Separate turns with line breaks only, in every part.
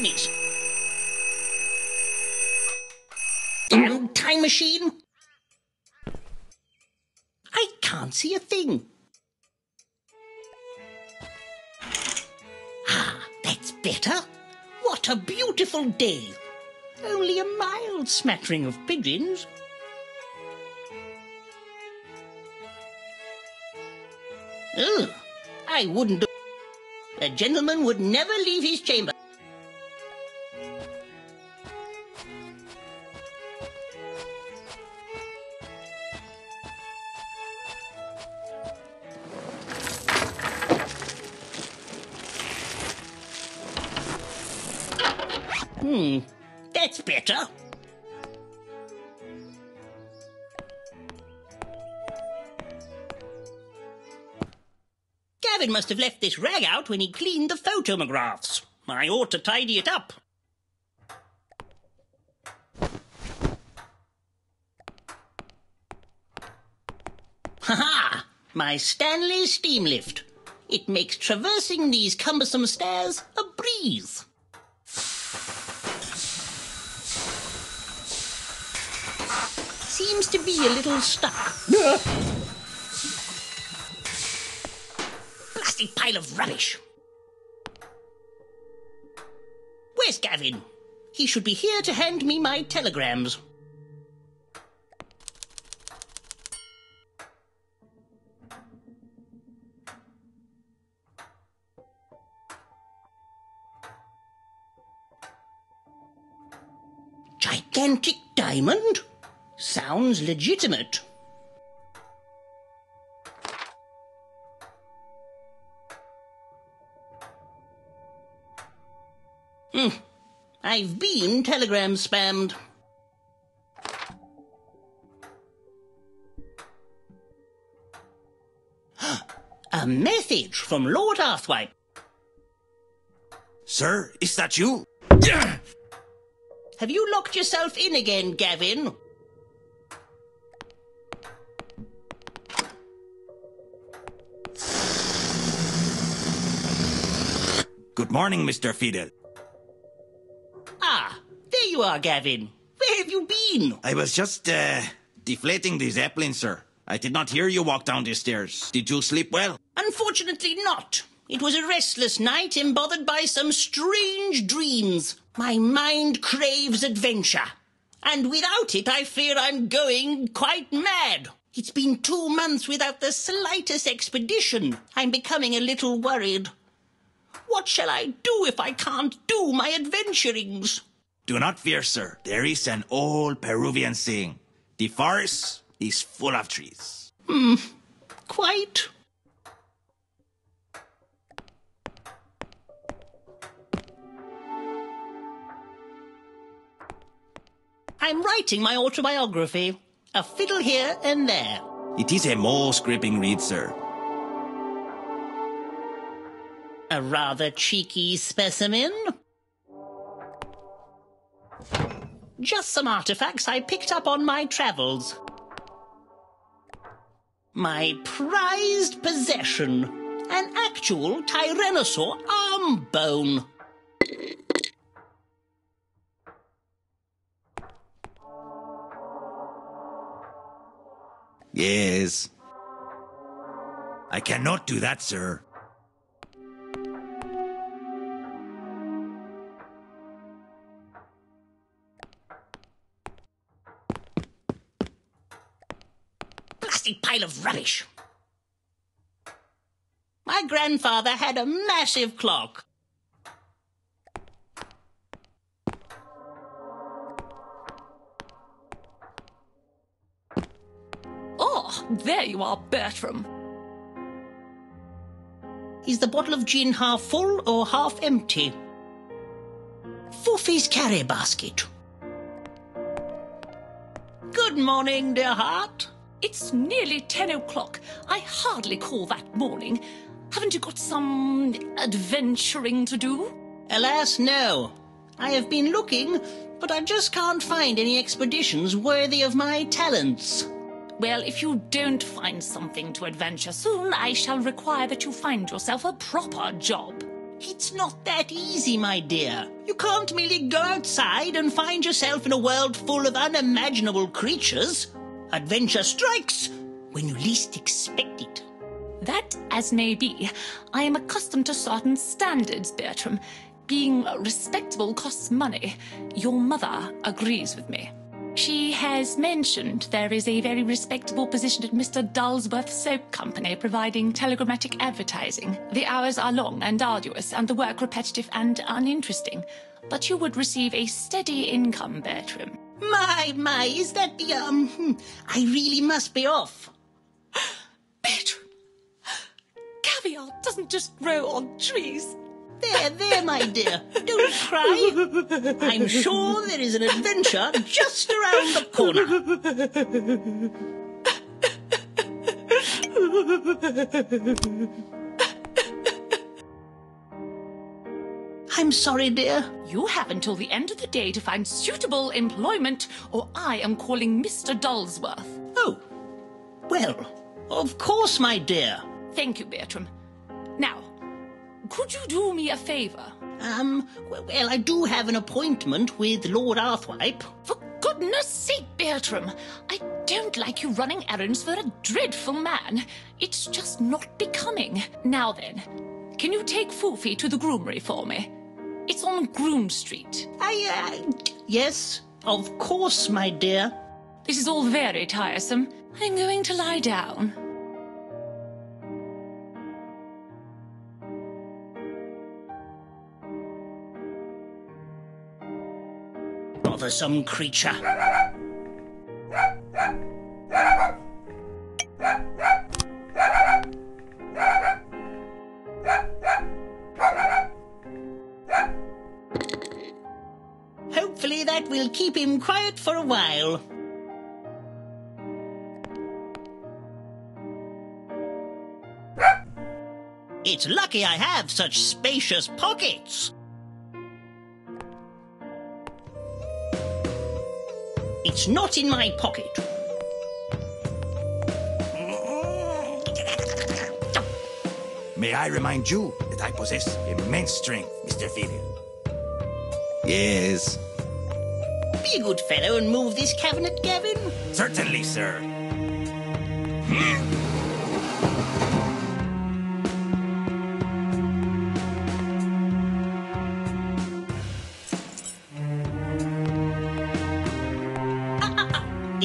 goodness! Damn time machine! I can't see a thing. Ah, that's better. What a beautiful day. Only a mild smattering of pigeons. Ugh, I wouldn't. A gentleman would never leave his chamber. That's better. Gavin must have left this rag out when he cleaned the photomographs. I ought to tidy it up. Ha-ha! My Stanley steam lift. It makes traversing these cumbersome stairs a breeze. Seems to be a little stuck. Plastic pile of rubbish. Where's Gavin? He should be here to hand me my telegrams. Gigantic diamond? Sounds legitimate. I've been telegram spammed. A message from Lord Arthwipe.
Sir, is that you?
Have you locked yourself in again, Gavin?
Good morning, Mr. Fiddle.
Ah, there you are, Gavin. Where have you been?
I was just, deflating the Zeppelin, sir. I did not hear you walk down the stairs. Did you sleep well?
Unfortunately not. It was a restless night, embothered by some strange dreams. My mind craves adventure. And without it, I fear I'm going quite mad. It's been 2 months without the slightest expedition. I'm becoming a little worried. What shall I do if I can't do my adventurings?
Do not fear, sir. There is an old Peruvian saying. The forest is full of trees.
Quite. I'm writing my autobiography. A fiddle here and there.
It is a most gripping read, sir.
A rather cheeky specimen. Just some artifacts I picked up on my travels. My prized possession. An actual tyrannosaur arm bone.
Yes. I cannot do that, sir.
Plastic pile of rubbish. My grandfather had a massive clock.
Oh, there you are, Bertram.
Is the bottle of gin half full or half empty? Foofy's carry basket. Good morning, dear heart.
It's nearly 10 o'clock. I hardly call that morning. Haven't you got some adventuring to do?
Alas, no. I have been looking, but I just can't find any expeditions worthy of my talents.
Well, if you don't find something to adventure soon, I shall require that you find yourself a proper job.
It's not that easy, my dear. You can't merely go outside and find yourself in a world full of unimaginable creatures. Adventure strikes when you least expect it.
That as may be, I am accustomed to certain standards, Bertram. Being respectable costs money. Your mother agrees with me. She has mentioned there is a very respectable position at Mr. Dulsworth's soap company providing telegrammatic advertising. The hours are long and arduous, and the work repetitive and uninteresting. But you would receive a steady income, Bertram.
My, is that the, I really must be off.
Bertram! Caviar doesn't just grow on trees.
There, my dear. Don't cry. I'm sure there is an adventure just around the corner. I'm sorry, dear.
You have until the end of the day to find suitable employment, or I am calling Mr. Dulsworth.
Oh, well, of course, my dear.
Thank you, Bertram. Now, could you do me a favour?
Well, I do have an appointment with Lord Arthwipe.
For goodness sake, Bertram, I don't like you running errands for a dreadful man. It's just not becoming. Now then, can you take Foofy to the groomery for me? It's on Groom Street.
Yes, of course, my dear.
This is all very tiresome. I'm going to lie down.
Bothersome creature. Hopefully that will keep him quiet for a while. It's lucky I have such spacious pockets. It's not in my pocket.
May I remind you that I possess immense strength, Mr. Fiddle? Yes.
Be a good fellow and move this cabinet, Gavin.
Certainly, sir.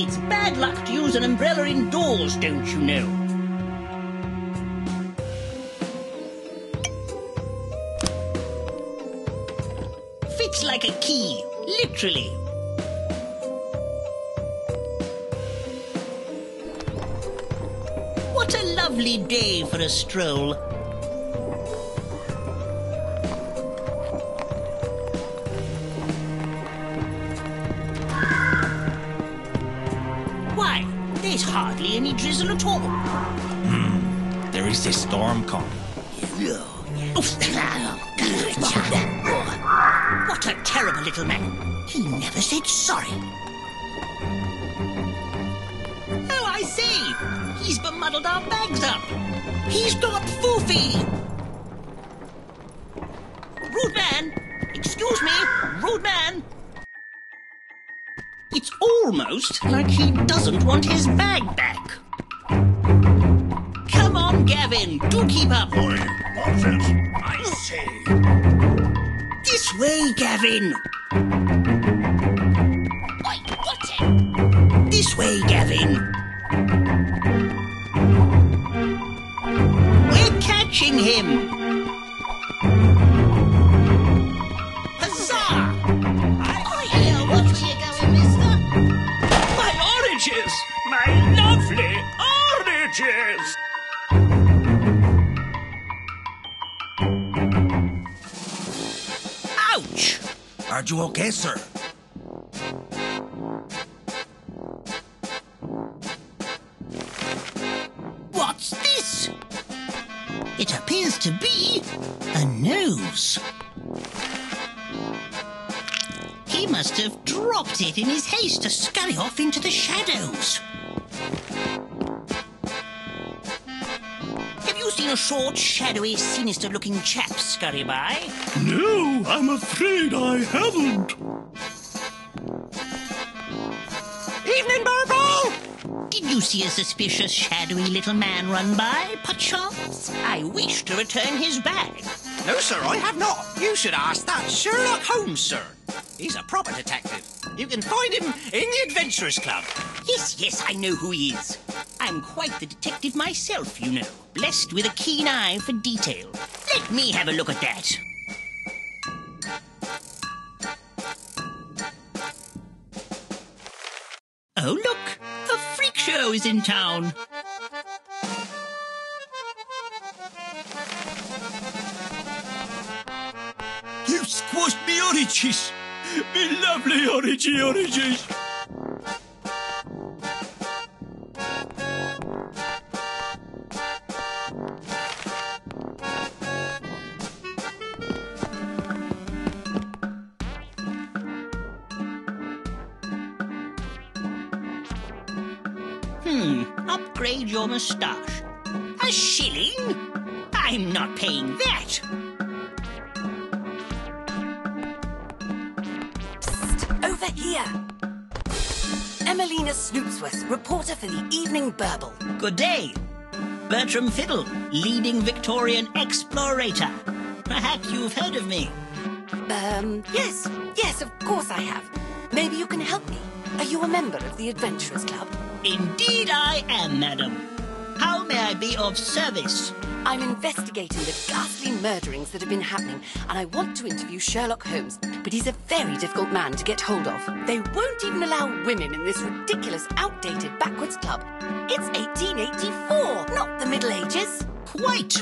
It's bad luck to use an umbrella indoors, don't you know? Fits like a key, literally. What a lovely day for a stroll. Why, there's hardly any drizzle at all.
There is a storm coming.
What a terrible little man. He never said sorry. Oh, I see. He's bemuddled our bags up. He's got Foofy. Rude man. Excuse me, rude man. It's almost like he doesn't want his bag back. Come on, Gavin. Do keep up.
I say.
This way, Gavin.
I got him!
This way, Gavin. We're catching him. Huzzah! Hiya, watch where you're going, mister.
My oranges! My lovely oranges!
Ouch!
Are you okay, sir?
What's this? It appears to be a nose. He must have dropped it in his haste to scurry off into the shadows. Have you seen seen a short, shadowy, sinister-looking chap scurry by?
No, I'm afraid I haven't.
Evening, Burble! Did you see a suspicious, shadowy little man run by, perchance? I wish to return his bag.
No, sir, I have not. You should ask that Sherlock Holmes, sir. He's a proper detective. You can find him in the Adventurers Club.
Yes, I know who he is. I'm quite the detective myself, you know, blessed with a keen eye for detail. Let me have a look at that. Oh, look, a freak show is in town.
You squashed me oranges. Me lovely oranges.
Upgrade your moustache. A shilling? I'm not paying that.
Over here. Emelina Snoopsworth, reporter for the Evening Burble.
Good day. Bertram Fiddle, leading Victorian explorator. Perhaps you've heard of me.
Yes, of course I have. Maybe you can help me. Are you a member of the Adventurers Club?
Indeed I am, madam. How may I be of service?
I'm investigating the ghastly murderings that have been happening, and I want to interview Sherlock Holmes, but he's a very difficult man to get hold of. They won't even allow women in this ridiculous, outdated, backwards club. It's 1884, not the Middle Ages.
Quite.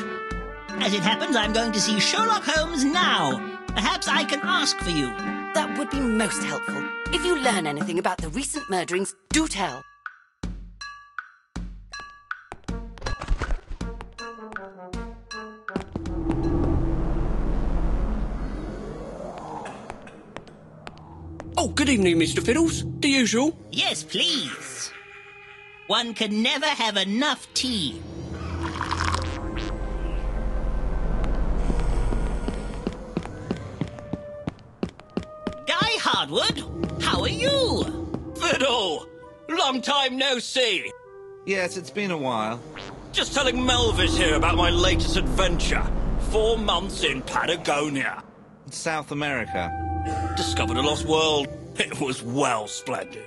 As it happens, I'm going to see Sherlock Holmes now. Perhaps I can ask for you.
That would be most helpful. If you learn anything about the recent murderings, do tell.
Oh, good evening, Mr. Fiddles. The usual.
Yes, please. One can never have enough tea. Guy Hardwood, how are you?
Fiddle! Long time no see.
Yes, it's been a while.
Just telling Melvis here about my latest adventure. 4 months in Patagonia.
South America.
Discovered a lost world. It was well splendid.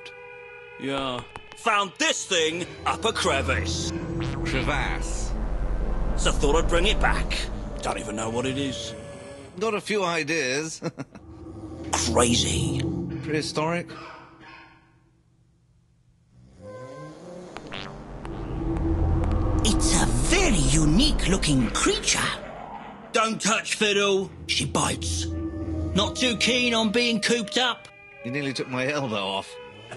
Yeah. Found this thing up a crevice.
Crevasse.
So thought I'd bring it back. Don't even know what it is.
Got a few ideas.
Crazy.
Prehistoric?
It's a very unique-looking creature.
Don't touch Fiddle. She bites. Not too keen on being cooped up.
You nearly took my elbow off.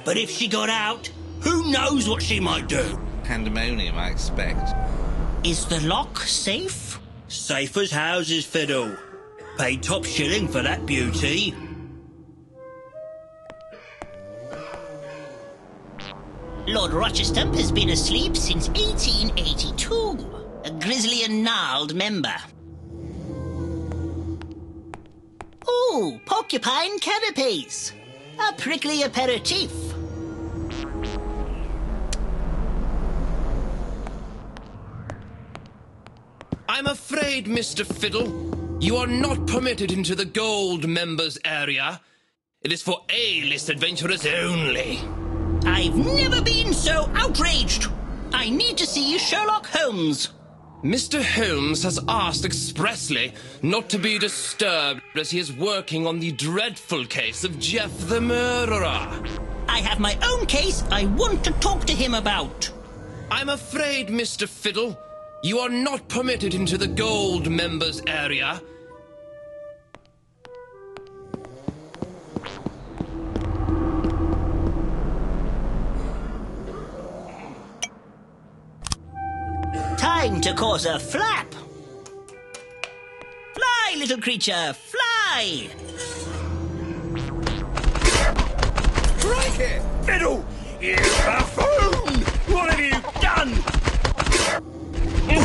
But if she got out, who knows what she might do?
Pandemonium, I expect.
Is the lock safe?
Safe as houses, Fiddle. Paid top shilling for that beauty.
Lord Rochester has been asleep since 1882. A grisly and gnarled member. Ooh, porcupine canapes. A prickly aperitif.
I'm afraid, Mr. Fiddle, you are not permitted into the gold members area. It is for A-list adventurers only.
I've never been so outraged. I need to see Sherlock Holmes.
Mr. Holmes has asked expressly not to be disturbed as he is working on the dreadful case of Jeff the Murderer.
I have my own case I want to talk to him about.
I'm afraid, Mr. Fiddle, you are not permitted into the gold members area.
Time to cause a flap. Fly, little creature, fly!
Crikey! Fiddle! You buffoon! What have you done?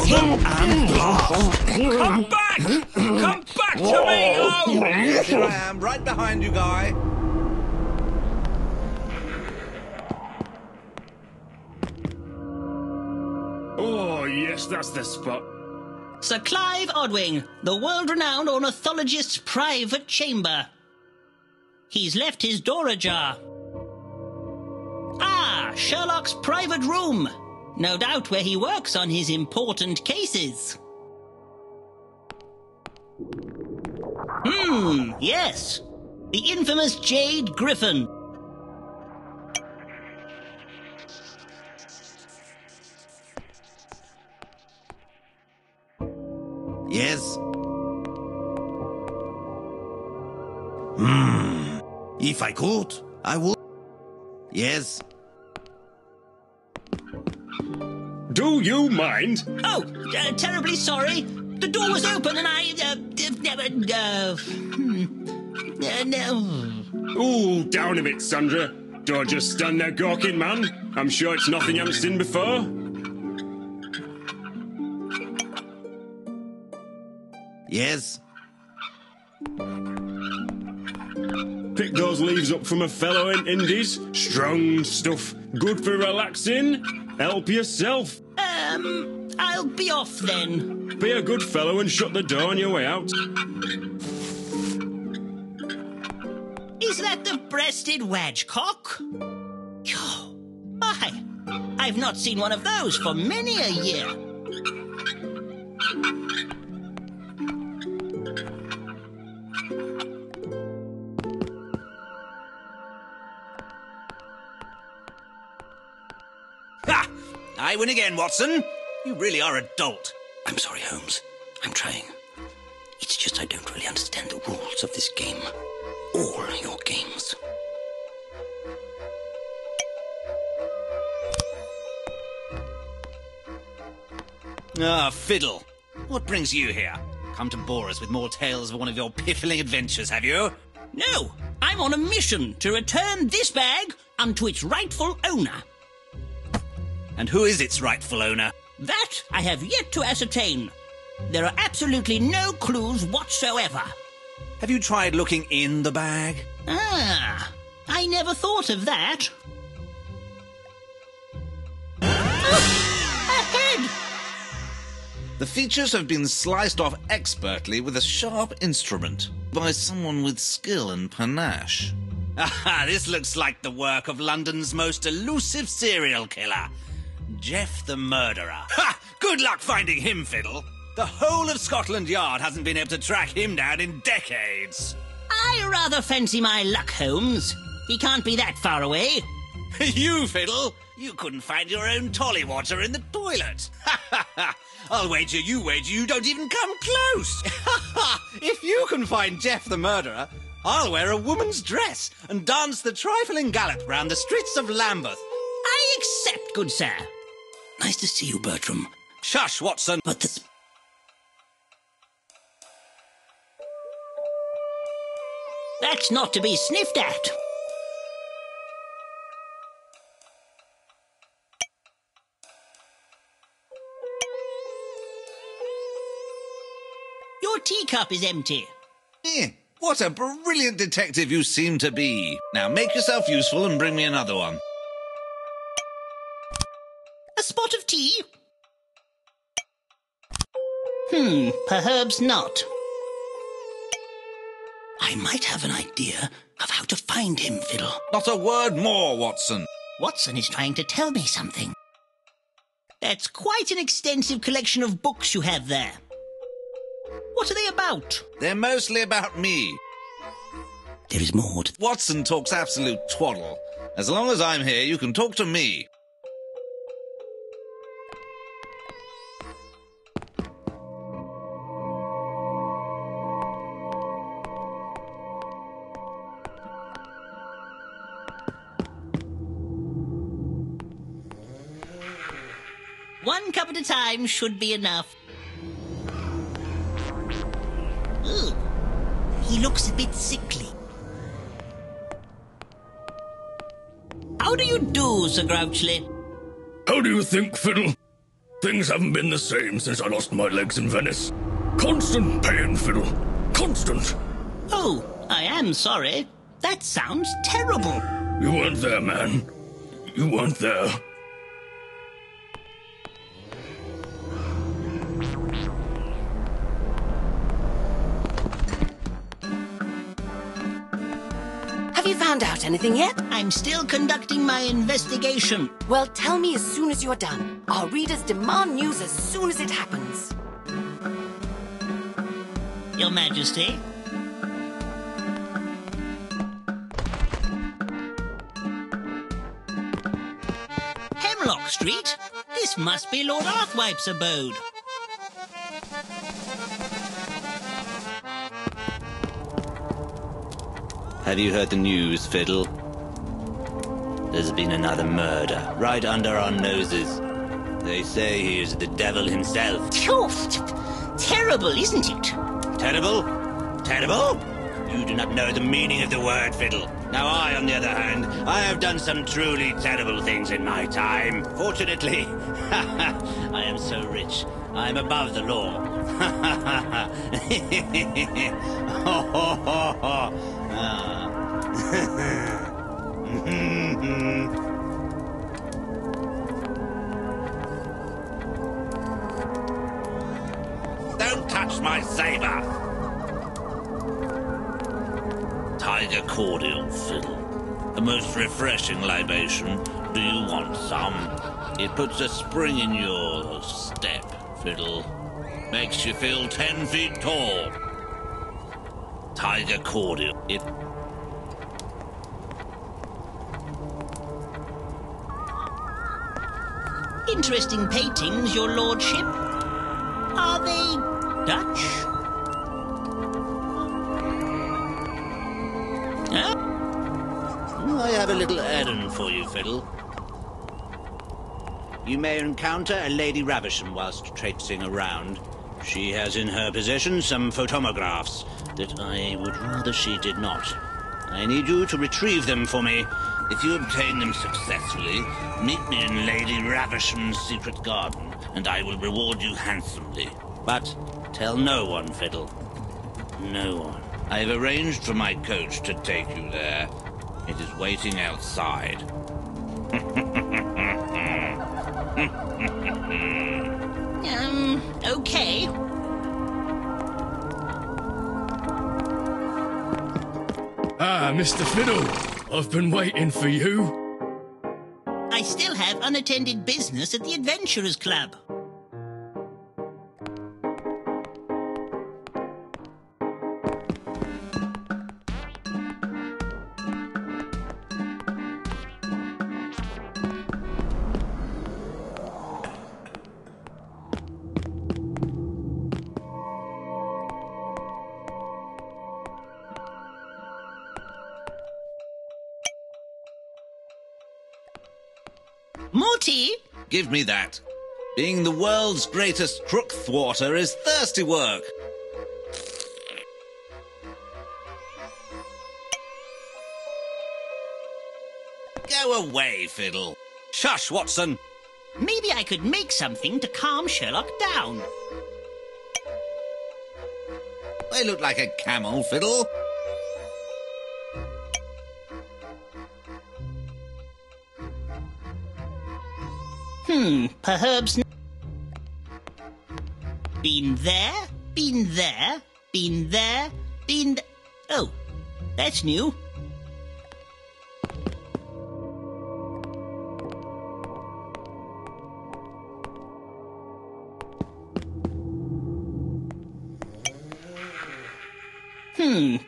Faster and blast! Come back! Come back to me! Oh!
Here I am, right behind you, Guy.
Oh, yes, that's the spot.
Sir Clive Odwing, the world-renowned ornithologist's private chamber. He's left his door ajar. Ah, Sherlock's private room. No doubt where he works on his important cases. Yes. The infamous Jade Griffin.
Yes? If I could, I would. Yes?
Do you mind?
Oh, terribly sorry. The door was open and I, no.
Ooh, down a bit, Sandra. Don't just stand there gawking, man. I'm sure it's nothing you haven't seen before.
Yes?
Pick those leaves up from a fellow in Indies. Strong stuff. Good for relaxing. Help yourself.
I'll be off then.
Be a good fellow and shut the door on your way out.
Is that the breasted wedgecock? Oh, my, I've not seen one of those for many a year.
Ha! I win again, Watson. You really are a dolt.
I'm sorry, Holmes. I'm trying. It's just I don't really understand the rules of this game. All your games.
Ah, Fiddle. What brings you here? Come to bore us with more tales of one of your piffling adventures, have you?
No, I'm on a mission to return this bag unto its rightful owner.
And who is its rightful owner?
That I have yet to ascertain. There are absolutely no clues whatsoever.
Have you tried looking in the bag?
Ah, I never thought of that. Oh, a head!
The features have been sliced off expertly with a sharp instrument by someone with skill and panache. Aha, this looks like the work of London's most elusive serial killer, Jeff the Murderer. Ha! Good luck finding him, Fiddle. The whole of Scotland Yard hasn't been able to track him down in decades.
I rather fancy my luck, Holmes. He can't be that far away.
You, Fiddle? You couldn't find your own tolly water in the toilet. I'll wager you don't even come close. If you can find Jeff the Murderer, I'll wear a woman's dress and dance the trifling gallop round the streets of Lambeth.
I accept, good sir. Nice to see you, Bertram.
Shush, Watson.
But this... That's not to be sniffed at. Your teacup is empty.
What a brilliant detective you seem to be. Now make yourself useful and bring me another one.
A spot of tea? Perhaps not. I might have an idea of how to find him, Fiddle.
Not a word more, Watson.
Watson is trying to tell me something. That's quite an extensive collection of books you have there. What are they about?
They're mostly about me.
There is more to...
Watson talks absolute twaddle. As long as I'm here, you can talk to me.
One cup at a time should be enough. Ooh, he looks a bit sickly. How do you do, Sir Grouchly?
How do you think, Fiddle? Things haven't been the same since I lost my legs in Venice. Constant pain, Fiddle. Constant.
Oh, I am sorry. That sounds terrible.
You weren't there, man. You weren't there.
Have you found out anything yet?
I'm still conducting my investigation.
Well, tell me as soon as you're done. Our readers demand news as soon as it happens.
Your Majesty. Hemlock Street? This must be Lord Arthwipe's abode.
Have you heard the news, Fiddle? There's been another murder, right under our noses. They say he is the devil himself.
Phew! Terrible, isn't it?
Terrible? Terrible? You do not know the meaning of the word, Fiddle. Now I, on the other hand, I have done some truly terrible things in my time. Fortunately, I am so rich, I am above the law. Don't touch my saber! Tiger cordial, Fiddle. A most refreshing libation. Do you want some? It puts a spring in your step, Fiddle. Makes you feel 10 feet tall. Tiger cordial.
Interesting paintings, your lordship. Are they Dutch? Huh?
I have a little errand for you, Fiddle. You may encounter a Lady Ravisham whilst traipsing around. She has in her possession some photomographs that I would rather she did not. I need you to retrieve them for me. If you obtain them successfully, meet me in Lady Ravisham's secret garden, and I will reward you handsomely. But tell no one, Fiddle. No one. I have arranged for my coach to take you there. It is waiting outside.
Okay.
Ah, Mr. Fiddle. I've been waiting for you.
I still have unattended business at the Adventurers Club. Morty!
Give me that. Being the world's greatest crook thwarter is thirsty work. Go away, Fiddle.
Shush, Watson!
Maybe I could make something to calm Sherlock down.
I look like a camel, Fiddle.
Perhaps... Been there, been there, been there, been... Oh, that's new.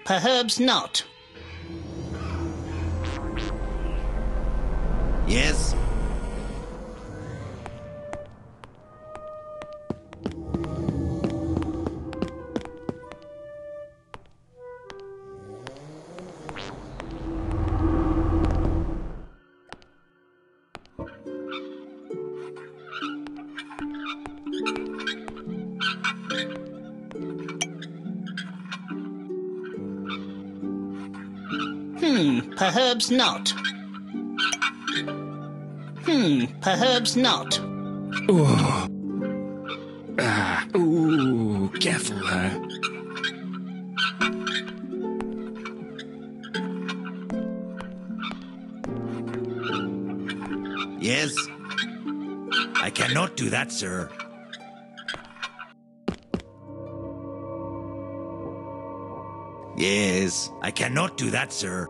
Perhaps not.
Yes?
Perhaps not. Perhaps not.
Ooh, careful there.
Yes? I cannot do that, sir. Yes, I cannot do that, sir.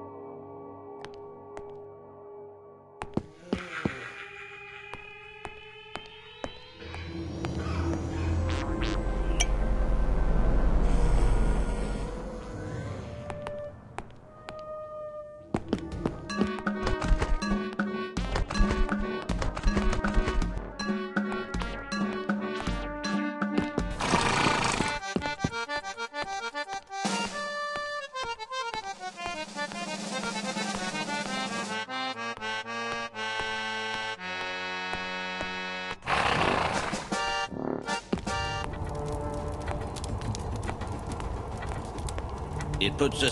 It puts a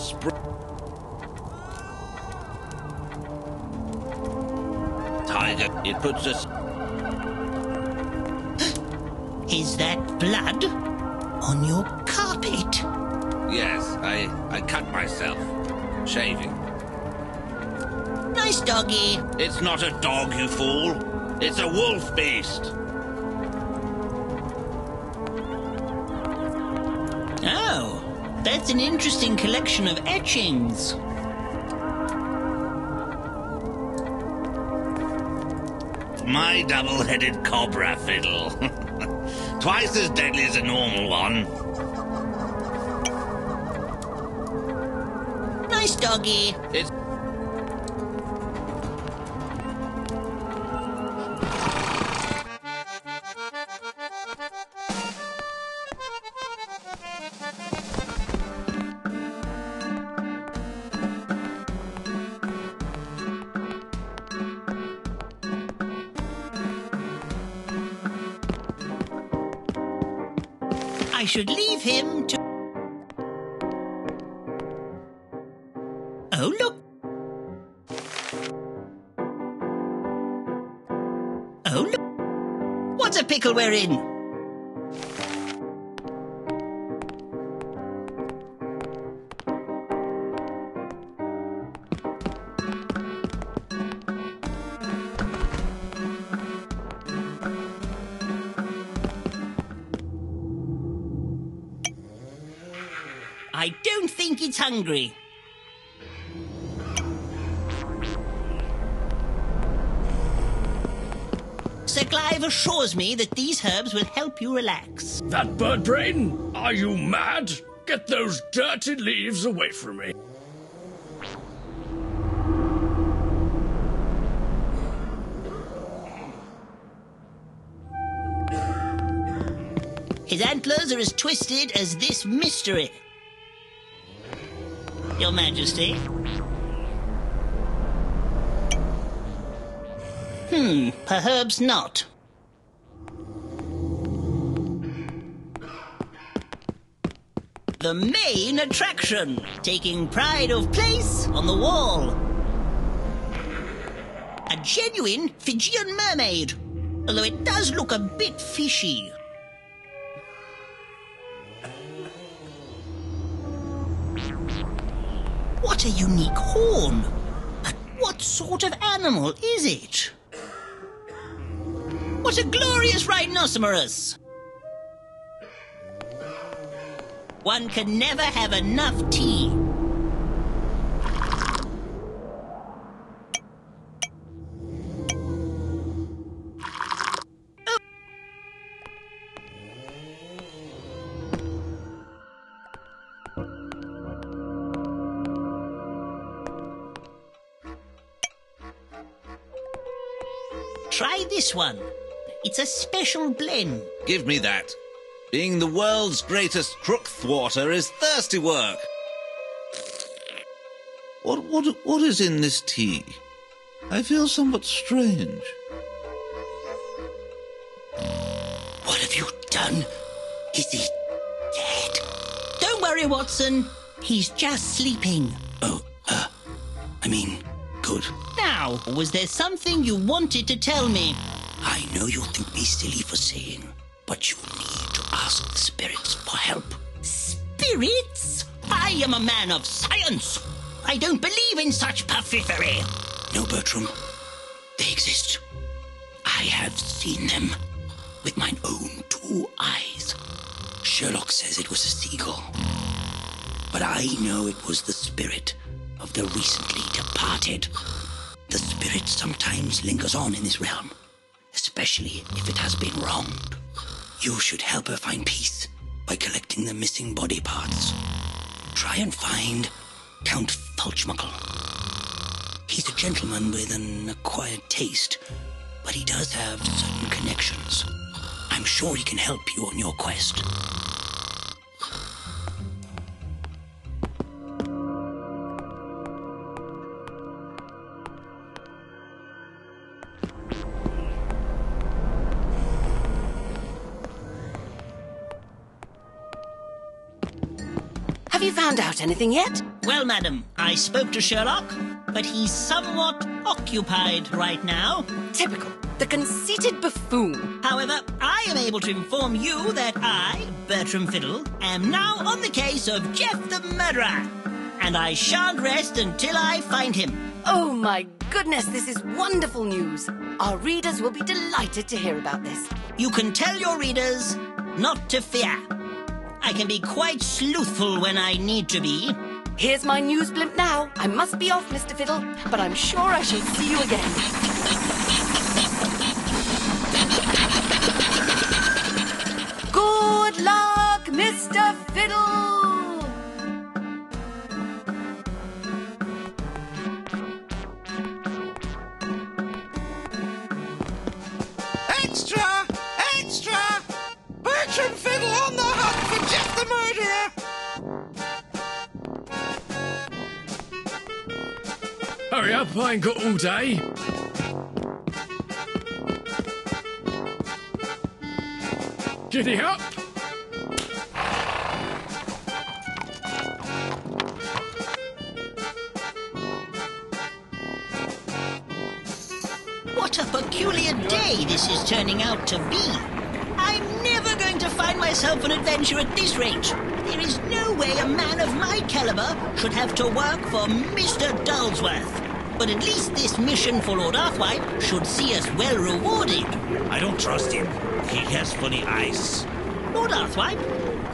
tiger. It puts a.
Is that blood on your carpet?
Yes, I cut myself. Shaving.
Nice doggy.
It's not a dog, you fool. It's a wolf beast.
Oh, that's an interesting collection of etchings.
My double-headed cobra fiddle. Twice as deadly as a normal one.
Nice doggy.
It's...
I should leave him to... Oh, look. Oh, look. What a pickle we're in. I don't think it's hungry. Sir Clive assures me that these herbs will help you relax.
That bird brain? Are you mad? Get those dirty leaves away from me.
His antlers are as twisted as this mystery. Your Majesty. Perhaps not. The main attraction, taking pride of place on the wall. A genuine Fijian mermaid, although it does look a bit fishy. What a unique horn! But what sort of animal is it? What a glorious rhinoceros! One can never have enough tea. Try this one. It's a special blend.
Give me that. Being the world's greatest crook thwarter is thirsty work. What is in this tea? I feel somewhat strange.
What have you done? Is he dead? Don't worry, Watson. He's just sleeping. Oh, good. Now, was there something you wanted to tell me? I know you'll think me silly for saying, But you need to ask the spirits for help. Spirits? I am a man of science. I don't believe in such puffery. No, Bertram. They exist. I have seen them with mine own 2 eyes. Sherlock says it was a seagull. But I know it was the spirit of the recently departed. The spirit sometimes lingers on in this realm, especially if it has been wronged. You should help her find peace by collecting the missing body parts. Try and find Count Fulchmuckle. He's a gentleman with an acquired taste, but he does have certain connections. I'm sure he can help you on your quest.
Have you found out anything yet?
Well, madam, I spoke to Sherlock, but he's somewhat occupied right now.
Typical. The conceited buffoon.
However, I am able to inform you that I, Bertram Fiddle, am now on the case of Jeff the Murderer, and I shan't rest until I find him.
Oh my goodness, this is wonderful news. Our readers will be delighted to hear about this.
You can tell your readers not to fear. I can be quite sleuthful when I need to be.
Here's my news blimp now. I must be off, Mr. Fiddle, but I'm sure I shall see you again. Good luck, Mr. Fiddle!
Extra! Extra! Bertram Fiddle on the hunt for Jeff the Murderer!
Hurry up, I ain't got all day. Giddy up!
What a peculiar day this is turning out to be. I'm never going to find myself an adventure at this rate. There is no way a man of my caliber should have to work for Mr. Dulsworth. But at least this mission for Lord Arthwipe should see us well rewarded.
I don't trust him. He has funny eyes.
Lord Arthwipe?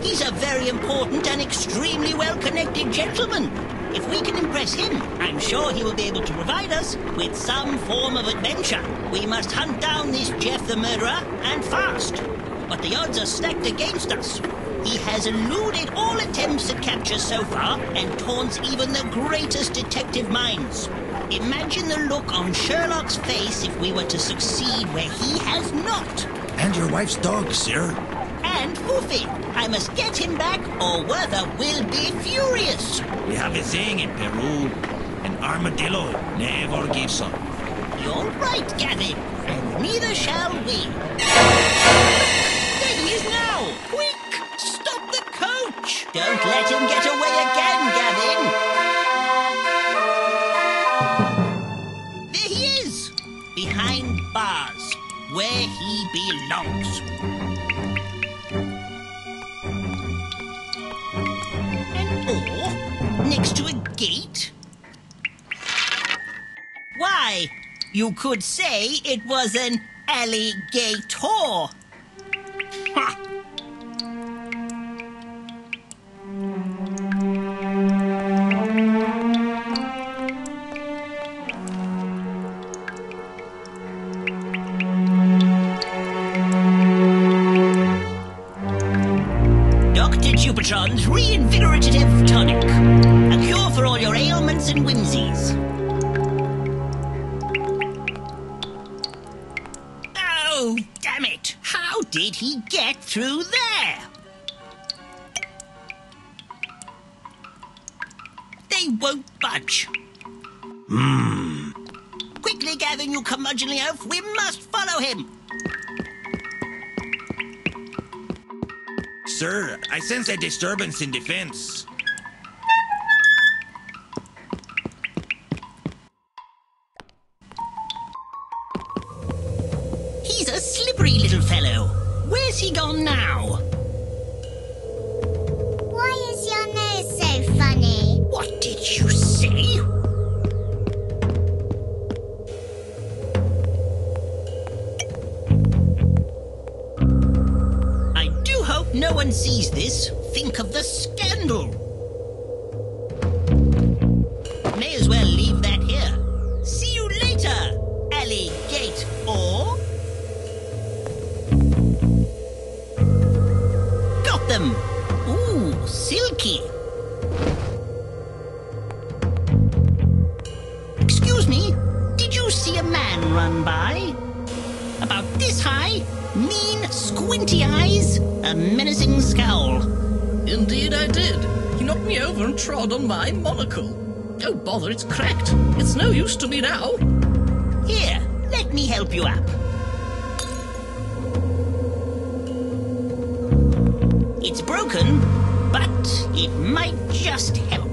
He's a very important and extremely well-connected gentleman. If we can impress him, I'm sure he will be able to provide us with some form of adventure. We must hunt down this Jeff the Murderer, and fast. But the odds are stacked against us. He has eluded all attempts at capture so far and taunts even the greatest detective minds. Imagine the look on Sherlock's face if we were to succeed where he has not.
And your wife's dog, sir.
And Foofy. I must get him back or Werther will be furious.
We have a saying in Peru, an armadillo never gives up.
You're right, Gavin, and neither shall we. There he is now! Quick! Stop the coach! Don't let him get away again, Gavin! There he is! Behind bars, where he belongs. Or next to a gate? Why, you could say it was an alligator. Ha! Dr. Jupitron's reinvigorative tonic. A cure for all your ailments and whimsies. Oh, damn it! How did he get through there? They won't budge. Quickly, Gavin, you curmudgeonly oaf. We must follow him.
Sir, I sense a disturbance in the fence.
He's a slippery little fellow. Where's he gone now?
Why is your nose so funny?
What did you say? I do hope no one sees this. Think of the scandal. May as well leave that here. See you later, alligator. Got them. Ooh, silky. Excuse me, did you see a man run by? About this high, mean, squinty eyes, a menacing scowl.
Indeed I did. He knocked me over and trod on my monocle. Oh, bother, it's cracked. It's no use to me now.
Here, let me help you up. It's broken, but it might just help.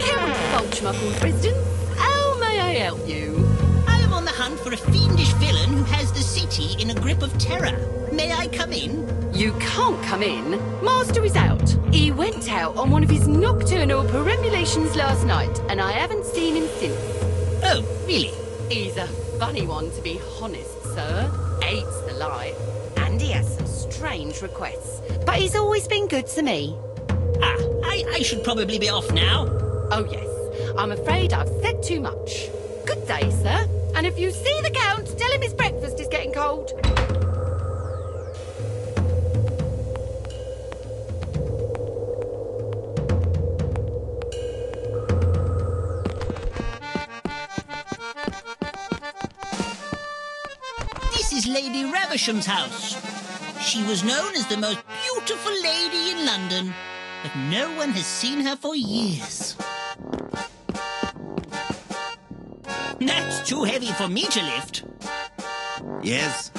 Count Fulchmuckle, President. How may I help you?
I am on the hunt for a fiendish villain who has the city in a grip of terror. May I come in?
You can't come in. Master is out. He went out on one of his nocturnal perambulations last night, and I haven't seen him since.
Oh, really?
He's a funny one, to be honest, sir. Hates the light. And he has some strange requests. But he's always been good to me.
Ah, I should probably be off now.
Oh, yes. I'm afraid I've said too much. Good day, sir. And if you see the Count, tell him his breakfast is getting cold.
This is Lady Ravisham's house. She was known as the most beautiful lady in London, but no one has seen her for years. That's too heavy for me to lift.
Yes.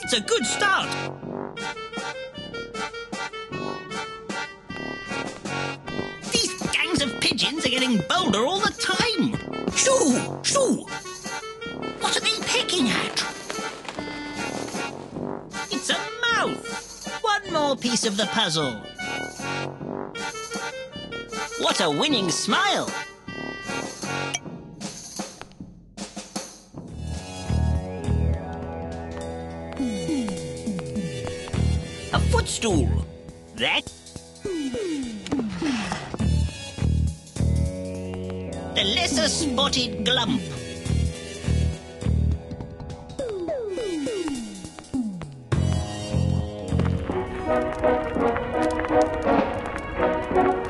It's a good start. These gangs of pigeons are getting bolder all the time. Shoo! Shoo! What are they pecking at? It's a mouth. One more piece of the puzzle. What a winning smile. A footstool. That. The lesser spotted glump.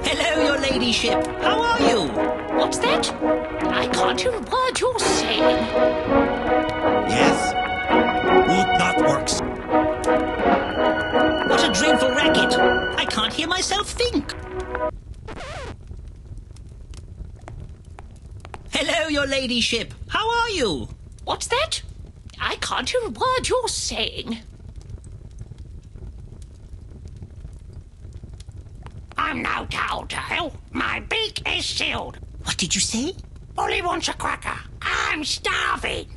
Hello, your ladyship. How are you?
What's that? I can't hear a word you're saying.
Yes? Would not works.
What a dreadful racket. I can't hear myself think. Hello, your ladyship. How are you?
What's that? I can't hear a word you're saying.
I'm no telltale. My beak is sealed. What did you say? Ollie wants a cracker. I'm starving.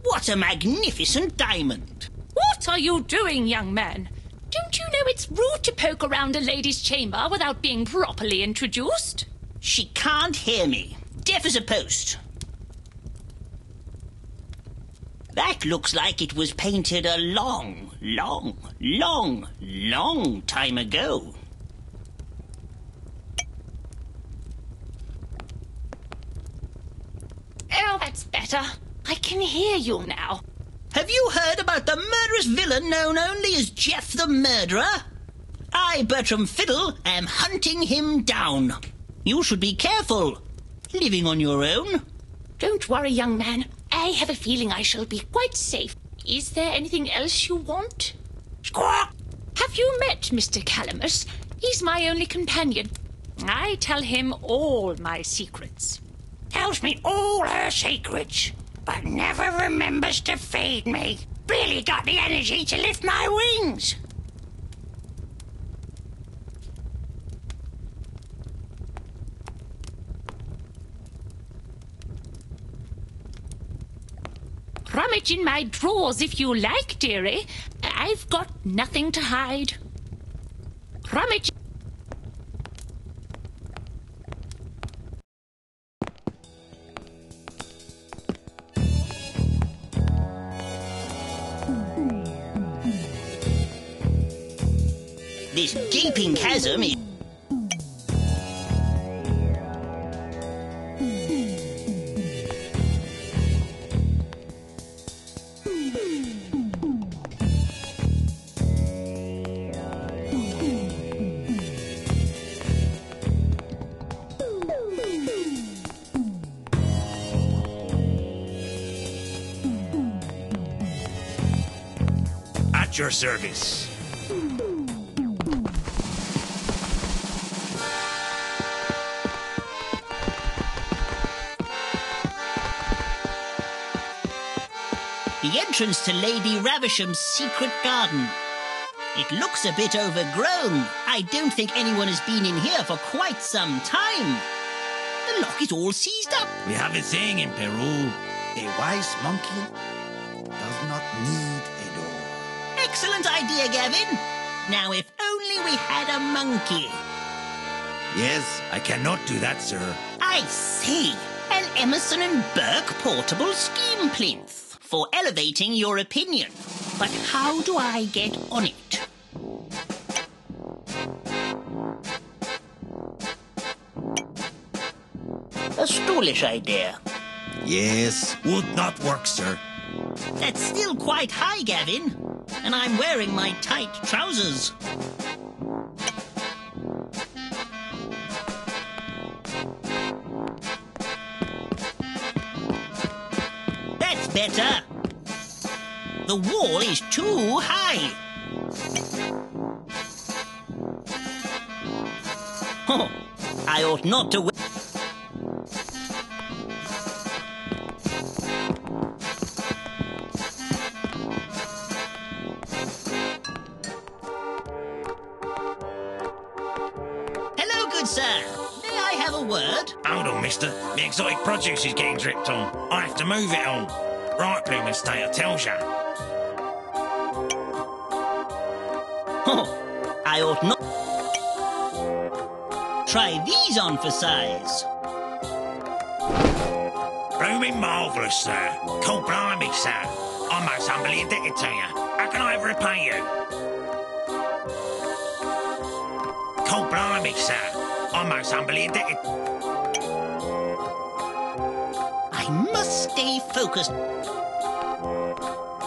What a magnificent diamond.
What are you doing, young man? Don't you know it's rude to poke around a lady's chamber without being properly introduced?
She can't hear me. Deaf as a post. That looks like it was painted a long time ago.
Oh, that's better. I can hear you now.
Have you heard about the murderous villain known only as Jeff the Murderer? I, Bertram Fiddle, am hunting him down. You should be careful. Living on your own.
Don't worry, young man. I have a feeling I shall be quite safe. Is there anything else you want?
Squawk!
Have you met Mr. Calamus? He's my only companion. I tell him all my secrets.
Tells me all her secrets, but never remembers to feed me. Barely got the energy to lift my wings.
Rummage in my drawers if you like, dearie. I've got nothing to hide. Rummage.
This gaping chasm is...
At your service.
The entrance to Lady Ravisham's secret garden. It looks a bit overgrown. I don't think anyone has been in here for quite some time. The lock is all seized up.
We have a saying in Peru.
A wise monkey does not need a door.
Excellent idea, Gavin. Now, if only we had a monkey.
Yes, I cannot do that, sir.
I see. An Emerson and Burke portable scheme plinth for elevating your opinion. But how do I get on it? A stoolish idea.
Yes, would not work, sir.
That's still quite high, Gavin. And I'm wearing my tight trousers. That's better. The wall is too high. Oh, I ought not to... Hello, good sir. May I have a word?
Hold on, mister. The exotic produce is getting dripped on. I have to move it on. Right, Bloom Estate, I tells ya.
Oh, I ought not... Try these on for size.
Blooming marvellous, sir. Cool blimey, sir. I'm most humbly indebted to you. How can I ever repay you? Cool blimey, sir. I'm most humbly indebted...
I must stay focused.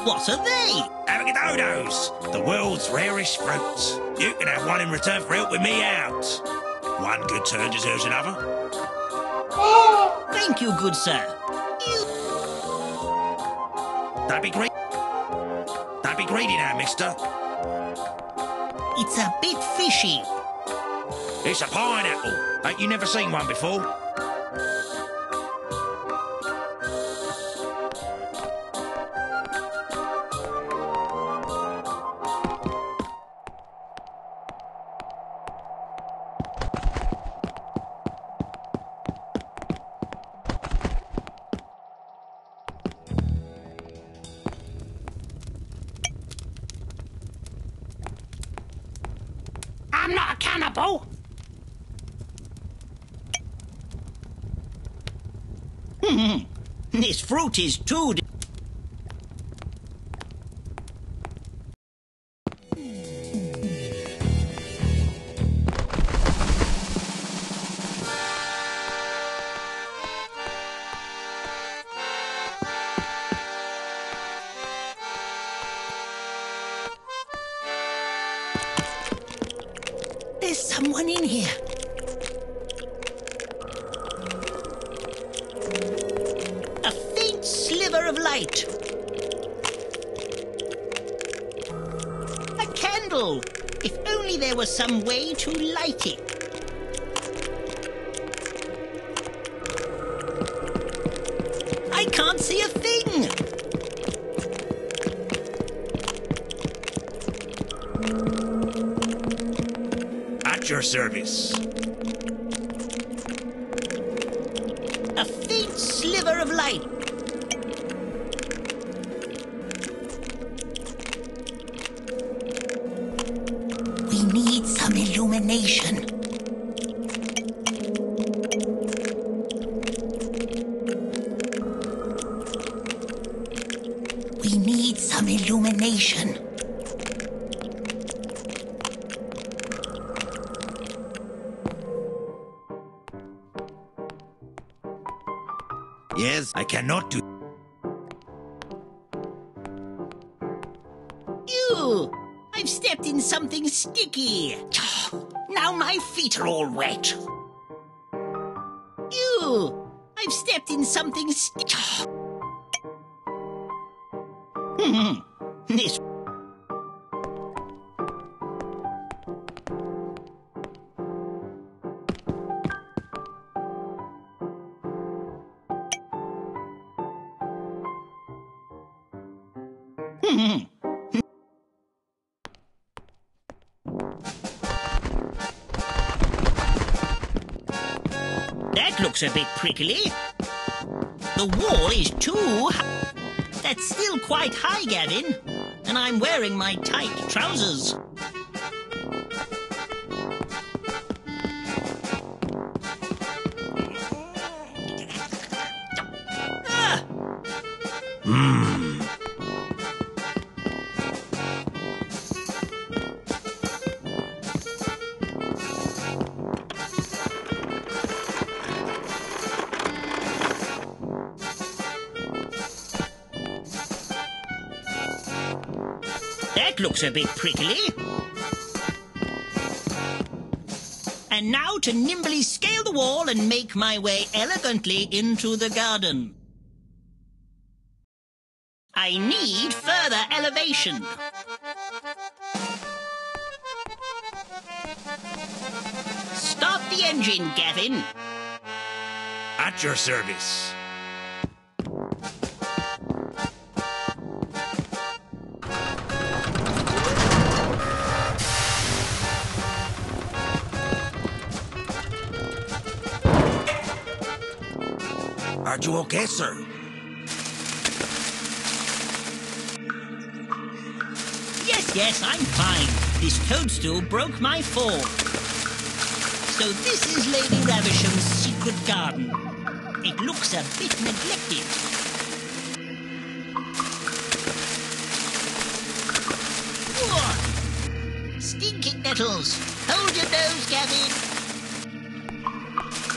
What are they?
Avocados, the world's rarest fruits. You can have one in return for helping me out. One good turn deserves another.
Thank you, good sir.
Don't be greedy. Don't be greedy now, mister.
It's a bit fishy.
It's a pineapple. Ain't you never seen one before?
I'm not a cannibal. This fruit is too... There's someone in here. A faint sliver of light. A candle. If only there was some way to light it. see a thing.
At your service.
A faint sliver of light. We need some illumination. We need some illumination.
Yes, I cannot do...
Ew! I've stepped in something sticky. Now my feet are all wet. Ew! I've stepped in something sticky. This... That looks a bit prickly. The wall is too high. That's still quite high, Gavin. And I'm wearing my tight trousers. Ah! That looks a bit prickly. And now to nimbly scale the wall and make my way elegantly into the garden. I need further elevation. Start the engine, Gavin.
At your service. Are you okay, sir?
Yes, I'm fine. This toadstool broke my fall. So this is Lady Ravisham's secret garden. It looks a bit neglected. Whoa! Stinking nettles! Hold your nose, Gavin!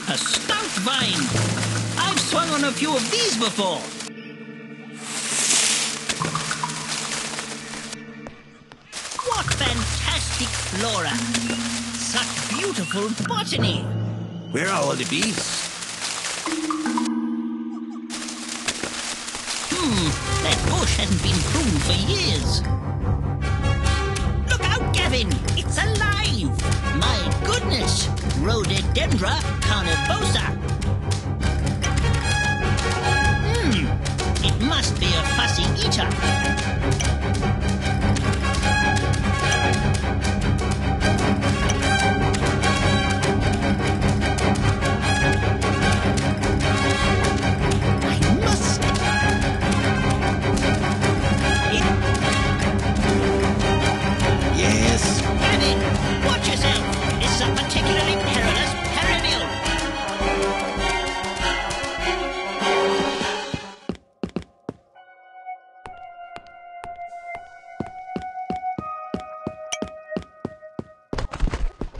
A stout vine! I've swung on a few of these before. What fantastic flora! Such beautiful botany!
Where are all the bees?
That bush hasn't been pruned for years. Look out, Gavin! It's alive! My goodness! Rhododendra carnivosa! It must be a fussy eater.
Yes.
Gavin, watch yourself. This is a particularly perilous perivale.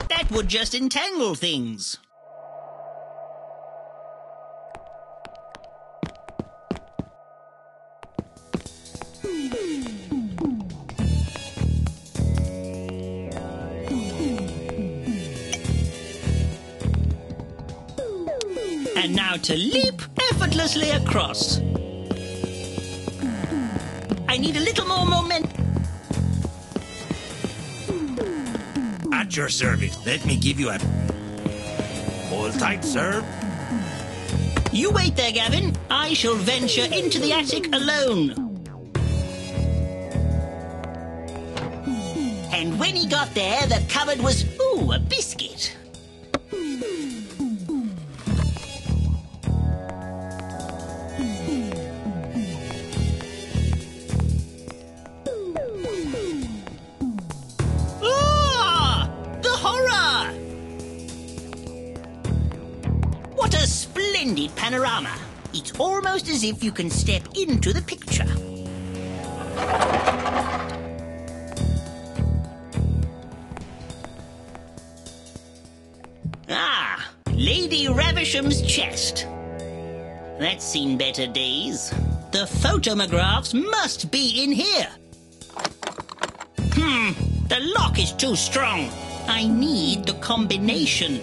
That would just entangle things. And now to leap effortlessly across. I need a little more momentum.
At your service. Let me give you a... Hold tight, sir.
You wait there, Gavin. I shall venture into the attic alone. And when he got there, the cupboard was, ooh, a biscuit. Ah! The horror! What a splendid panorama. It's almost as if you can step into the picture. Ah, Lady Ravisham's chest. That's seen better days. The photomographs must be in here. The lock is too strong. I need the combination.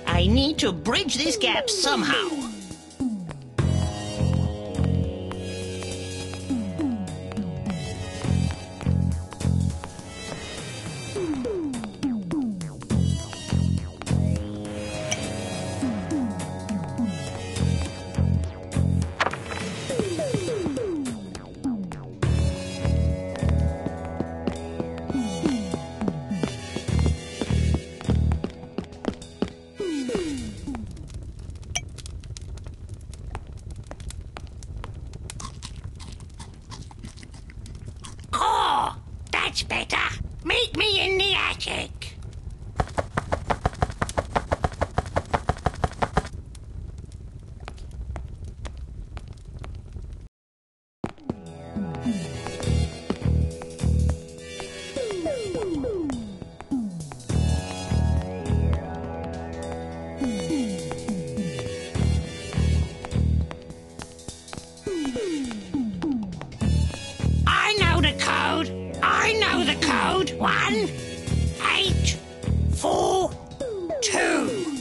I need to bridge this gap somehow. That's better. Meet me in the attic. I know the code. 1, 8, 4, 2.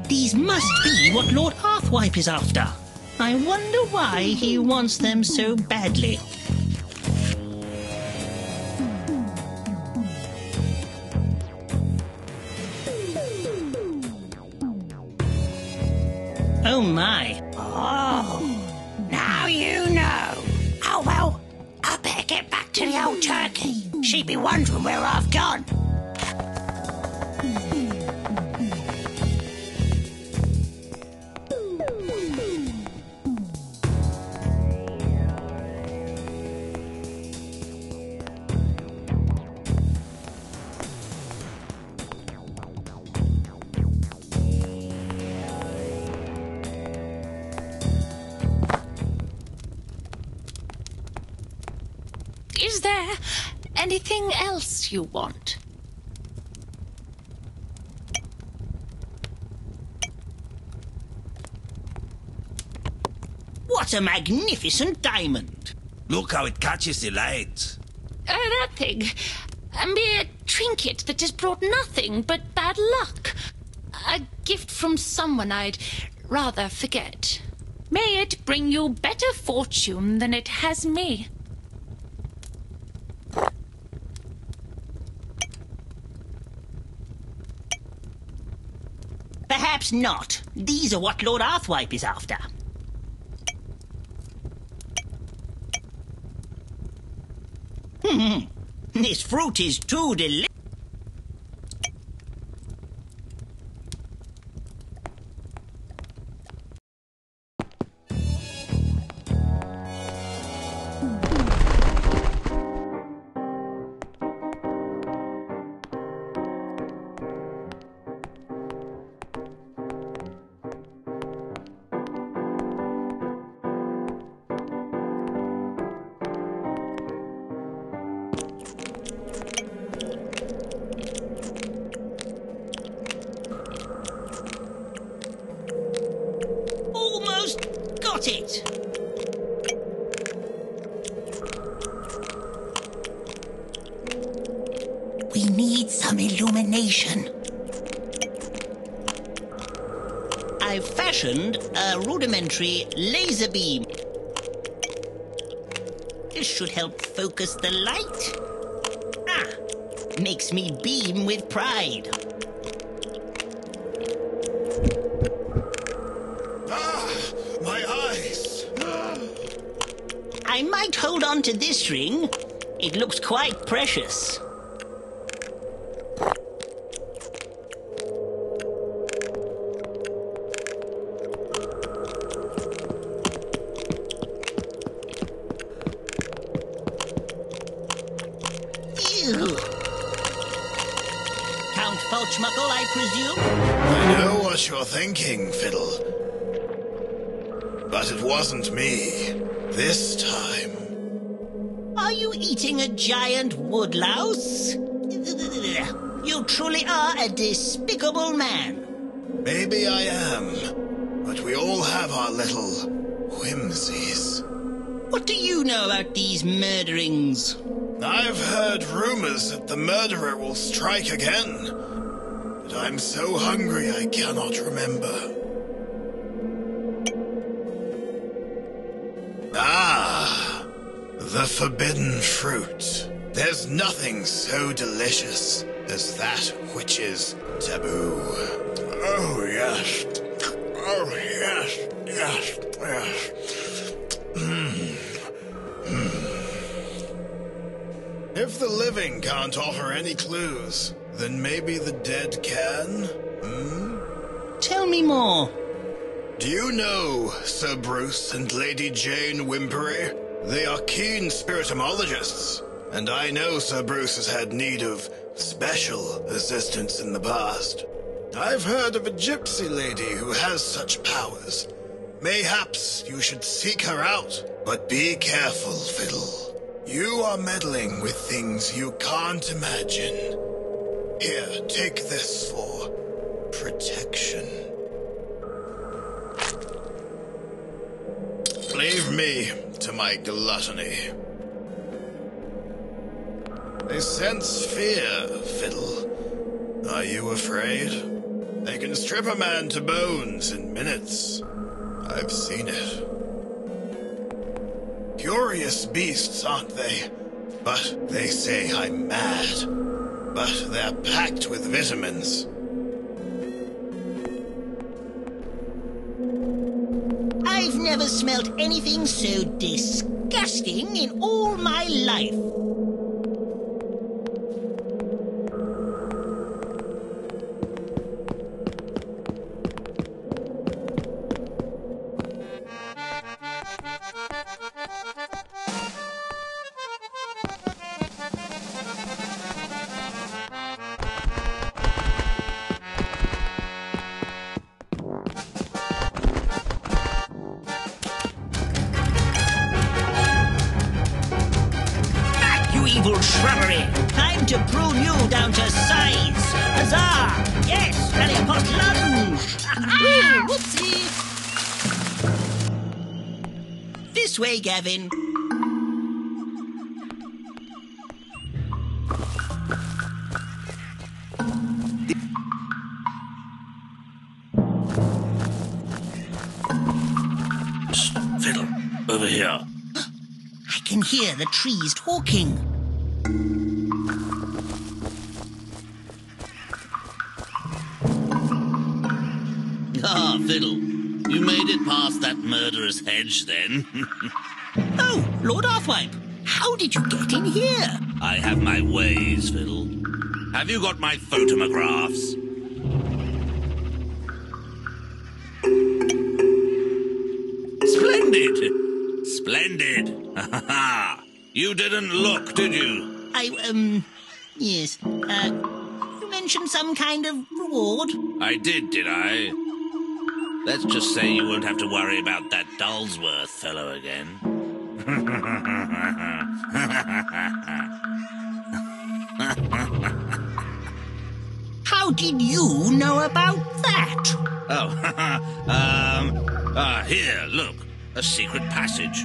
These must be what Lord Arthwipe is after. I wonder why he wants them so badly. Oh my. Oh, now you know. Oh well, I better get back to the old turkey. She'd be wondering where I've gone.
Is there anything else you want?
What a magnificent diamond!
Look how it catches the light.
That thing. A mere trinket that has brought nothing but bad luck. A gift from someone I'd rather forget. May it bring you better fortune than it has me.
Perhaps not. These are what Lord Arthwipe is after. This fruit is too delicious. imagination. I've fashioned a rudimentary laser beam. This should help focus the light. Makes me beam with pride.
My eyes!
I might hold on to this ring. It looks quite precious. Ew. Count Falchmuckle, I presume?
I know what you're thinking, Fiddle. But it wasn't me. This time.
Are you eating a giant woodlouse? You truly are a despicable man.
Maybe I am. But we all have our little whimsies.
What do you know about these murderings?
I've heard rumors that the murderer will strike again. But I'm so hungry I cannot remember. The forbidden fruit. There's nothing so delicious as that which is taboo. Oh, yes. Oh, yes, yes, yes. If the living can't offer any clues, then maybe the dead can?
Tell me more.
Do you know Sir Bruce and Lady Jane Wimpery? They are keen spiritomologists, and I know Sir Bruce has had need of special assistance in the past. I've heard of a gypsy lady who has such powers. Mayhaps you should seek her out, but be careful, Fiddle. You are meddling with things you can't imagine. Here, take this for protection. Leave me to my gluttony. They sense fear, Fiddle. Are you afraid? They can strip a man to bones in minutes. I've seen it. Curious beasts, aren't they? But they say I'm mad. But they're packed with vitamins.
I've never smelt anything so disgusting in all my life. Evil shrubbery! Time to prune you down to size! Huzzah! Yes, very hot lunge! Whoopsie! This way, Gavin.
Fiddle, over here.
I can hear the trees talking.
Ah, Fiddle. You made it past that murderous hedge, then.
Oh, Lord Arthwipe, how did you get in here?
I have my ways, Fiddle. Have you got my photomographs? Splendid! Splendid! You didn't look, did you?
Yes. You mentioned some kind of reward?
I did I? Let's just say you won't have to worry about that Dullsworth fellow again.
How did you know about that?
Here, look. A secret passage.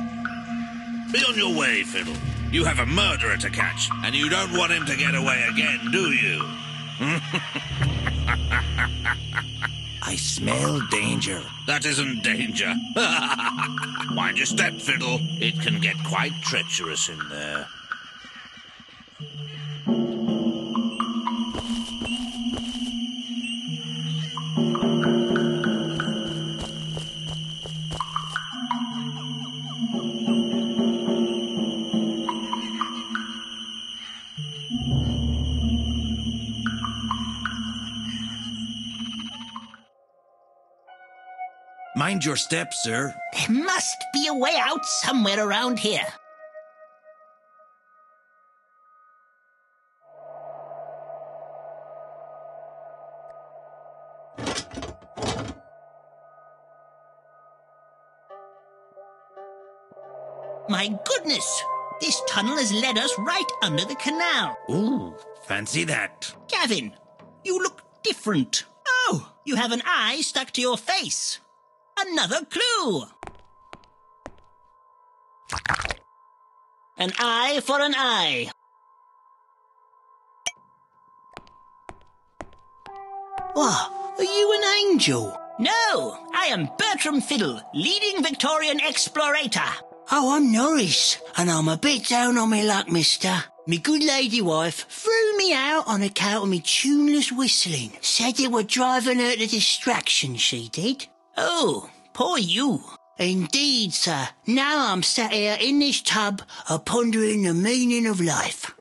Be on your way, Fiddle. You have a murderer to catch, and you don't want him to get away again, do you?
I smell danger.
That isn't danger. Mind your step, Fiddle.
It can get quite treacherous in there.
Mind your step, sir.
There must be a way out somewhere around here. My goodness! This tunnel has led us right under the canal.
Ooh, fancy that.
Gavin, you look different. Oh, you have an eye stuck to your face. Another clue. An eye for an eye. What? Are you an angel? No, I am Bertram Fiddle, leading Victorian explorator. Oh, I'm Norris, and I'm a bit down on my luck, mister. Me good lady wife threw me out on account of me tuneless whistling. Said it were driving her to distraction, she did. Oh, poor you. Indeed, sir. Now I'm sat here in this tub, pondering the meaning of life.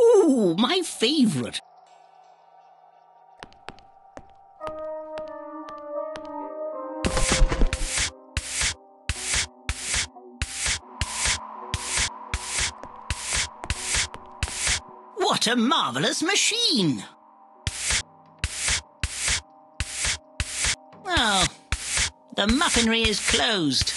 Ooh, my favourite. What a marvellous machine! Oh, the muffinery is closed.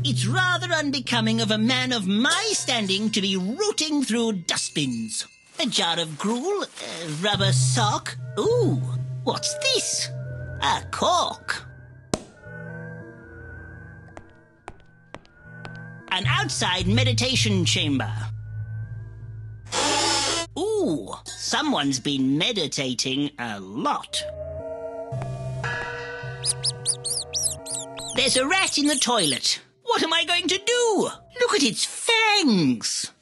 It's rather unbecoming of a man of my standing to be rooting through dustbins. A jar of gruel, a rubber sock. Ooh, what's this? A cork. An outside meditation chamber. Ooh, someone's been meditating a lot. There's a rat in the toilet. What am I going to do? Look at its fangs.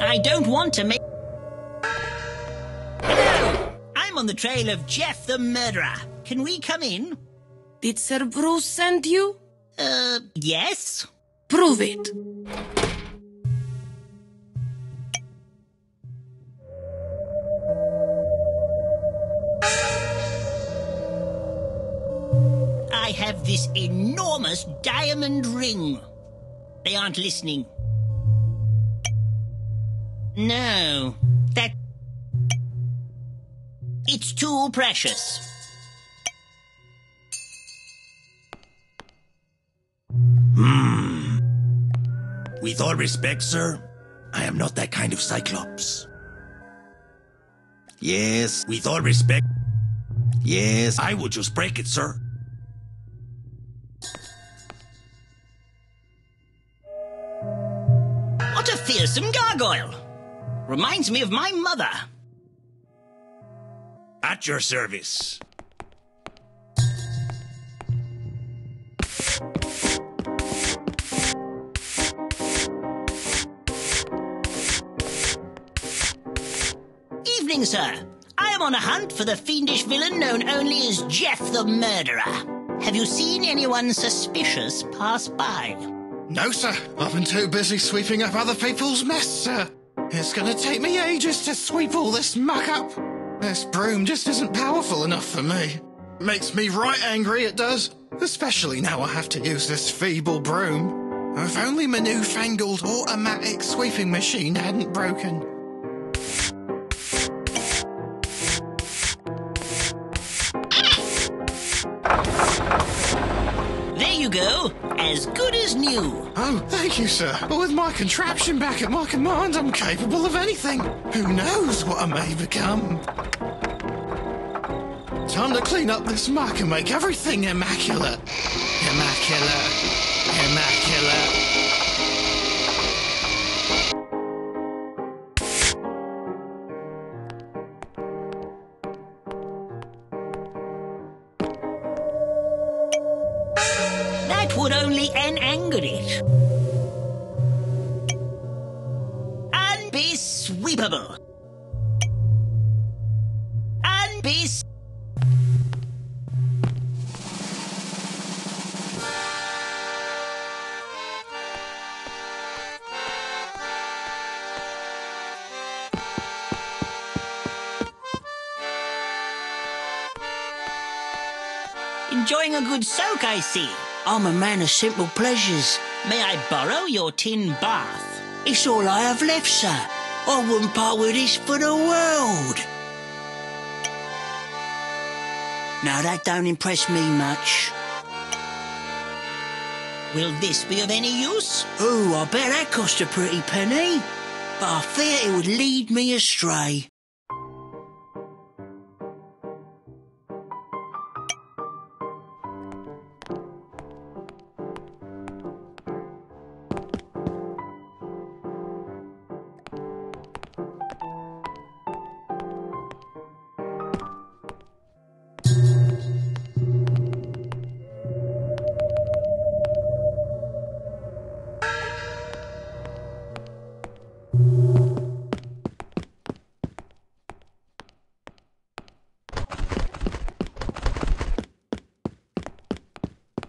I don't want to make... Hello! I'm on the trail of Jeff the murderer. Can we come in?
Did Sir Bruce send you?
Yes?
Prove it.
I have this enormous diamond ring. They aren't listening. No, that... It's too precious.
With all respect, sir, I am not that kind of Cyclops. Yes, with all respect. Yes, I would just break it, sir.
What a fearsome gargoyle! Reminds me of my mother.
At your service.
Evening, sir. I am on a hunt for the fiendish villain known only as Jeff the Murderer. Have you seen anyone suspicious pass by?
No, sir. I've been too busy sweeping up other people's mess, sir. It's gonna take me ages to sweep all this muck up. This broom just isn't powerful enough for me. Makes me right angry, it does. Especially now I have to use this feeble broom. If only my newfangled automatic sweeping machine hadn't broken.
you go. As good as new.
Oh, thank you, sir. But with my contraption back at my command, I'm capable of anything. Who knows what I may become? Time to clean up this muck and make everything immaculate. Immaculate. Immaculate.
That would only anger it. Unbesweepable. Enjoying a good soak, I see. I'm a man of simple pleasures. May I borrow your tin bath? It's all I have left, sir. I wouldn't part with this for the world. Now, that don't impress me much. Will this be of any use? Oh, I bet that cost a pretty penny. But I fear it would lead me astray.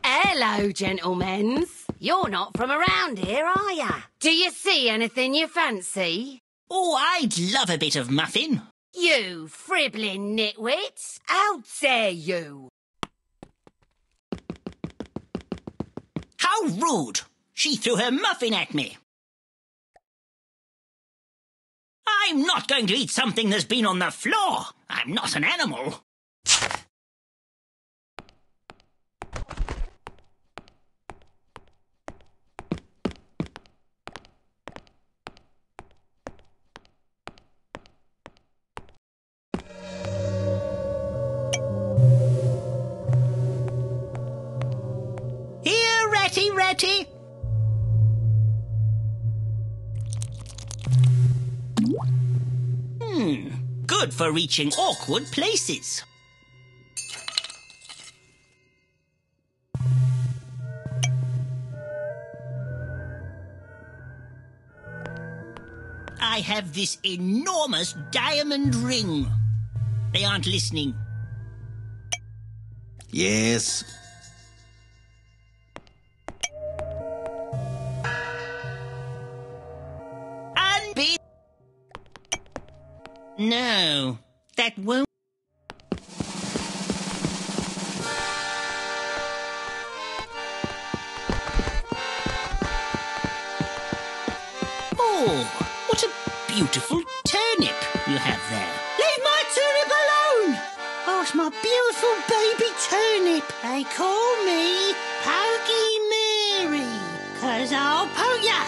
Hello, gentlemen. You're not from around here, are ya? Do you see anything you fancy?
Oh, I'd love a bit of muffin.
You fribbling nitwits! How dare you!
How rude! She threw her muffin at me. I'm not going to eat something that's been on the floor. I'm not an animal. Ratty. Good for reaching awkward places. I have this enormous diamond ring. They aren't listening.
Yes.
No, that won't. Oh, what a beautiful turnip you have there. Leave my turnip alone! Oh, it's my beautiful baby turnip. They call me Pokey Mary, 'cause I'll poke ya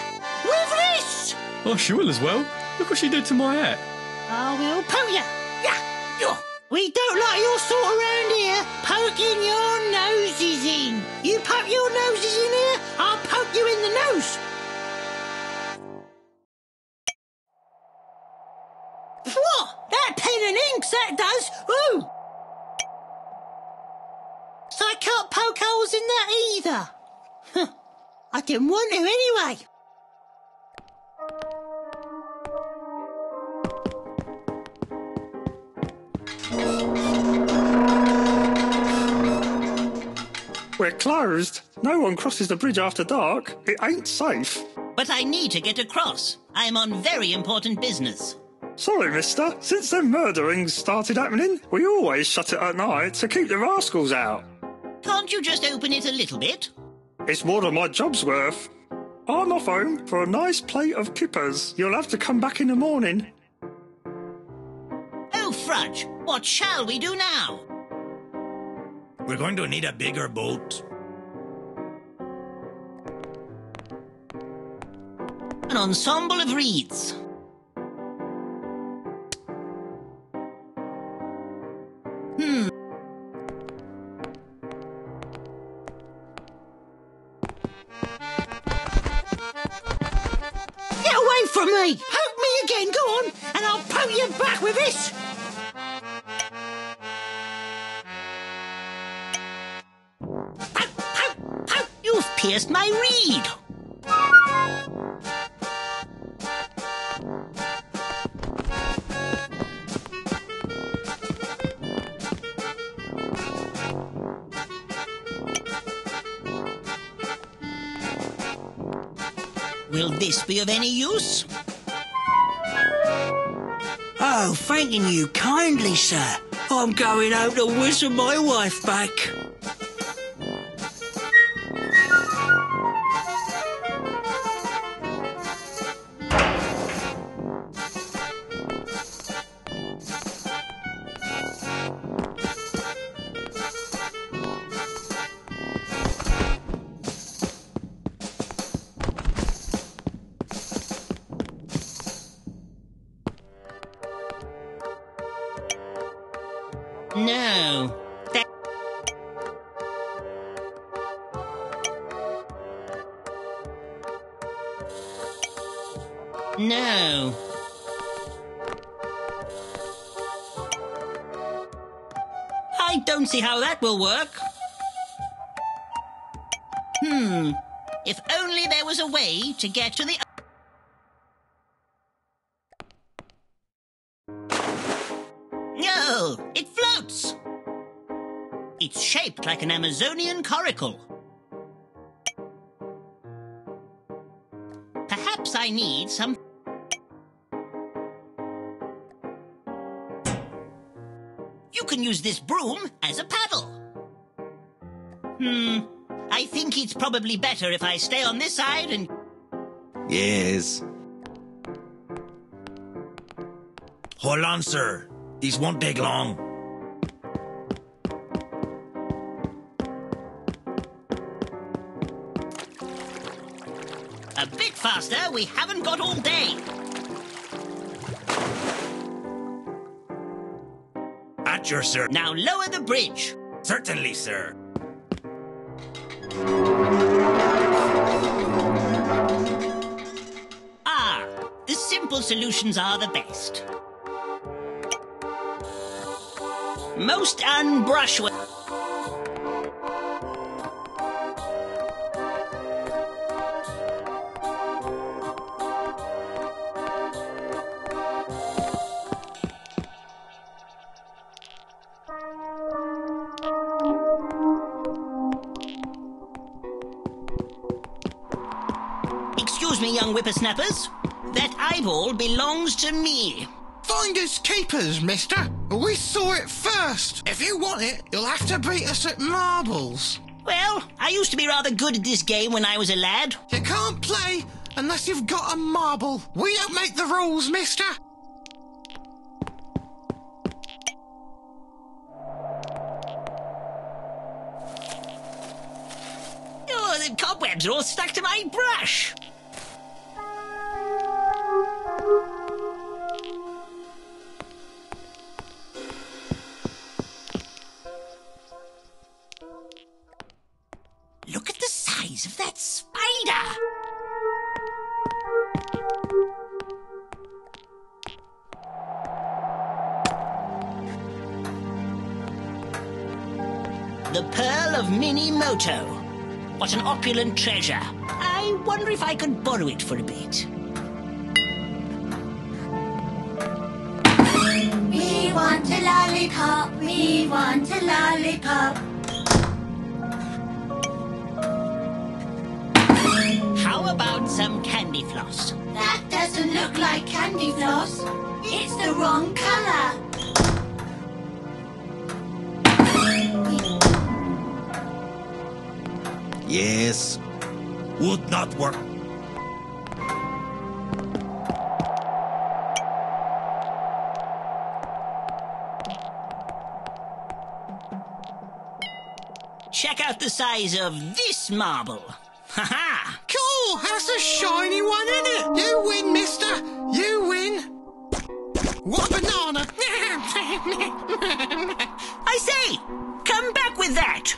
with this.
Oh, she will as well. Look what she did to my hat.
I will poke ya. Yeah. We don't like your sort around here, poking your noses in. You poke your noses in here, I'll poke you in the nose. What? That pen and inks, that does. Ooh. So I can't poke holes in that either. I didn't want to anyway.
We're closed. No one crosses the bridge after dark. It ain't safe.
But I need to get across. I'm on very important business.
Sorry, mister. Since them murderings started happening, we always shut it at night to keep the rascals out.
Can't you just open it a little bit?
It's more than my job's worth. I'm off home for a nice plate of kippers. You'll have to come back in the morning.
Oh, Fudge, what shall we do now?
We're going to need a bigger boat.
An ensemble of reeds. Get away from me! Poke me again, go on, and I'll poke you back with this! Poke, poke, poke! You've pierced my reed! Will this be of any use?
Oh, thanking you kindly, sir. I'm going home to whistle my wife back.
No. No. I don't see how that will work. If only there was a way to get to the... No, it floats. It's shaped like an Amazonian coracle. Perhaps I need some... You can use this broom as a paddle. I think it's probably better if I stay on this side and...
Yes.
Hold on, sir. These won't take long.
A bit faster, we haven't got all day.
At your sir.
Now lower the bridge.
Certainly, sir.
The simple solutions are the best. Most unbrushworthy. Excuse me, young whippersnappers. That eyeball belongs to me.
Finders keepers, mister. We saw it first. If you want it, you'll have to beat us at marbles.
Well, I used to be rather good at this game when I was a lad.
You can't play unless you've got a marble. We don't make the rules, mister.
Oh, the cobwebs are all stuck to my brush. Look at the size of that spider! The Pearl of Minimoto. What an opulent treasure. I wonder if I could borrow it for a bit.
We want a lollipop, we want a lollipop.
How about some candy floss?
That doesn't look like candy floss. It's the wrong colour.
Yes. Would not work.
Check out the size of this marble. Ha-ha!
Cool! that's a shiny one, isn't it? You win, mister. You win. What a banana.
I say, come back with that.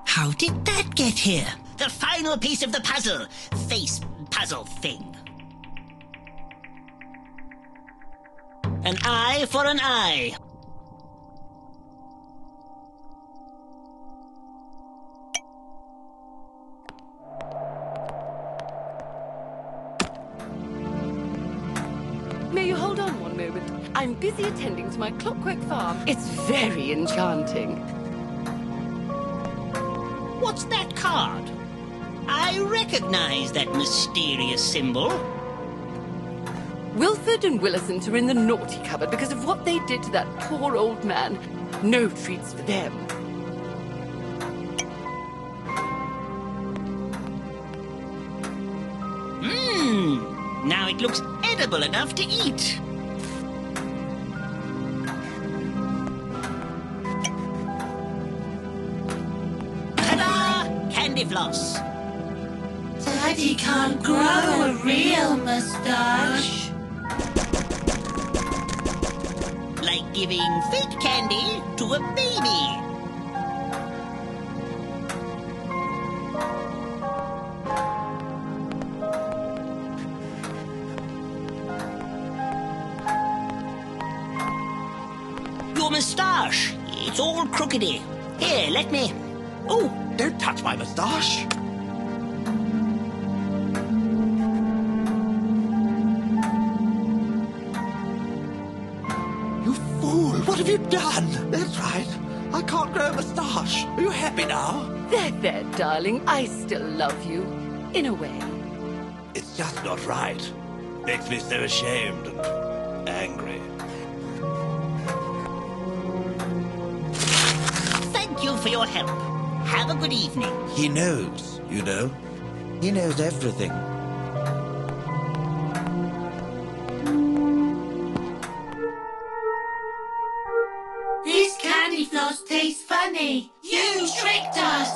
How did that get here?
The final piece of the puzzle. Face puzzle thing. An eye for an eye.
May you hold on one moment? I'm busy attending to my clockwork farm. It's very enchanting.
What's that card? I recognize that mysterious symbol.
Wilford and Willicent are in the naughty cupboard because of what they did to that poor old man. No treats for them.
Now it looks edible enough to eat. Ta-da! Candy floss.
Daddy can't grow a real moustache.
Like giving fake candy to a baby. Your moustache. It's all crookedy. Here, let me...
Oh, don't touch my moustache. You fool, what have you done? That's right. I can't grow a moustache. Are you happy now?
There, darling. I still love you. In a way.
It's just not right. Makes me so ashamed and angry.
Thank you for your help. Have a good evening.
He knows, you know. He knows everything.
This candy floss tastes funny. You tricked us.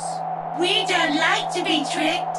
We don't like to be tricked.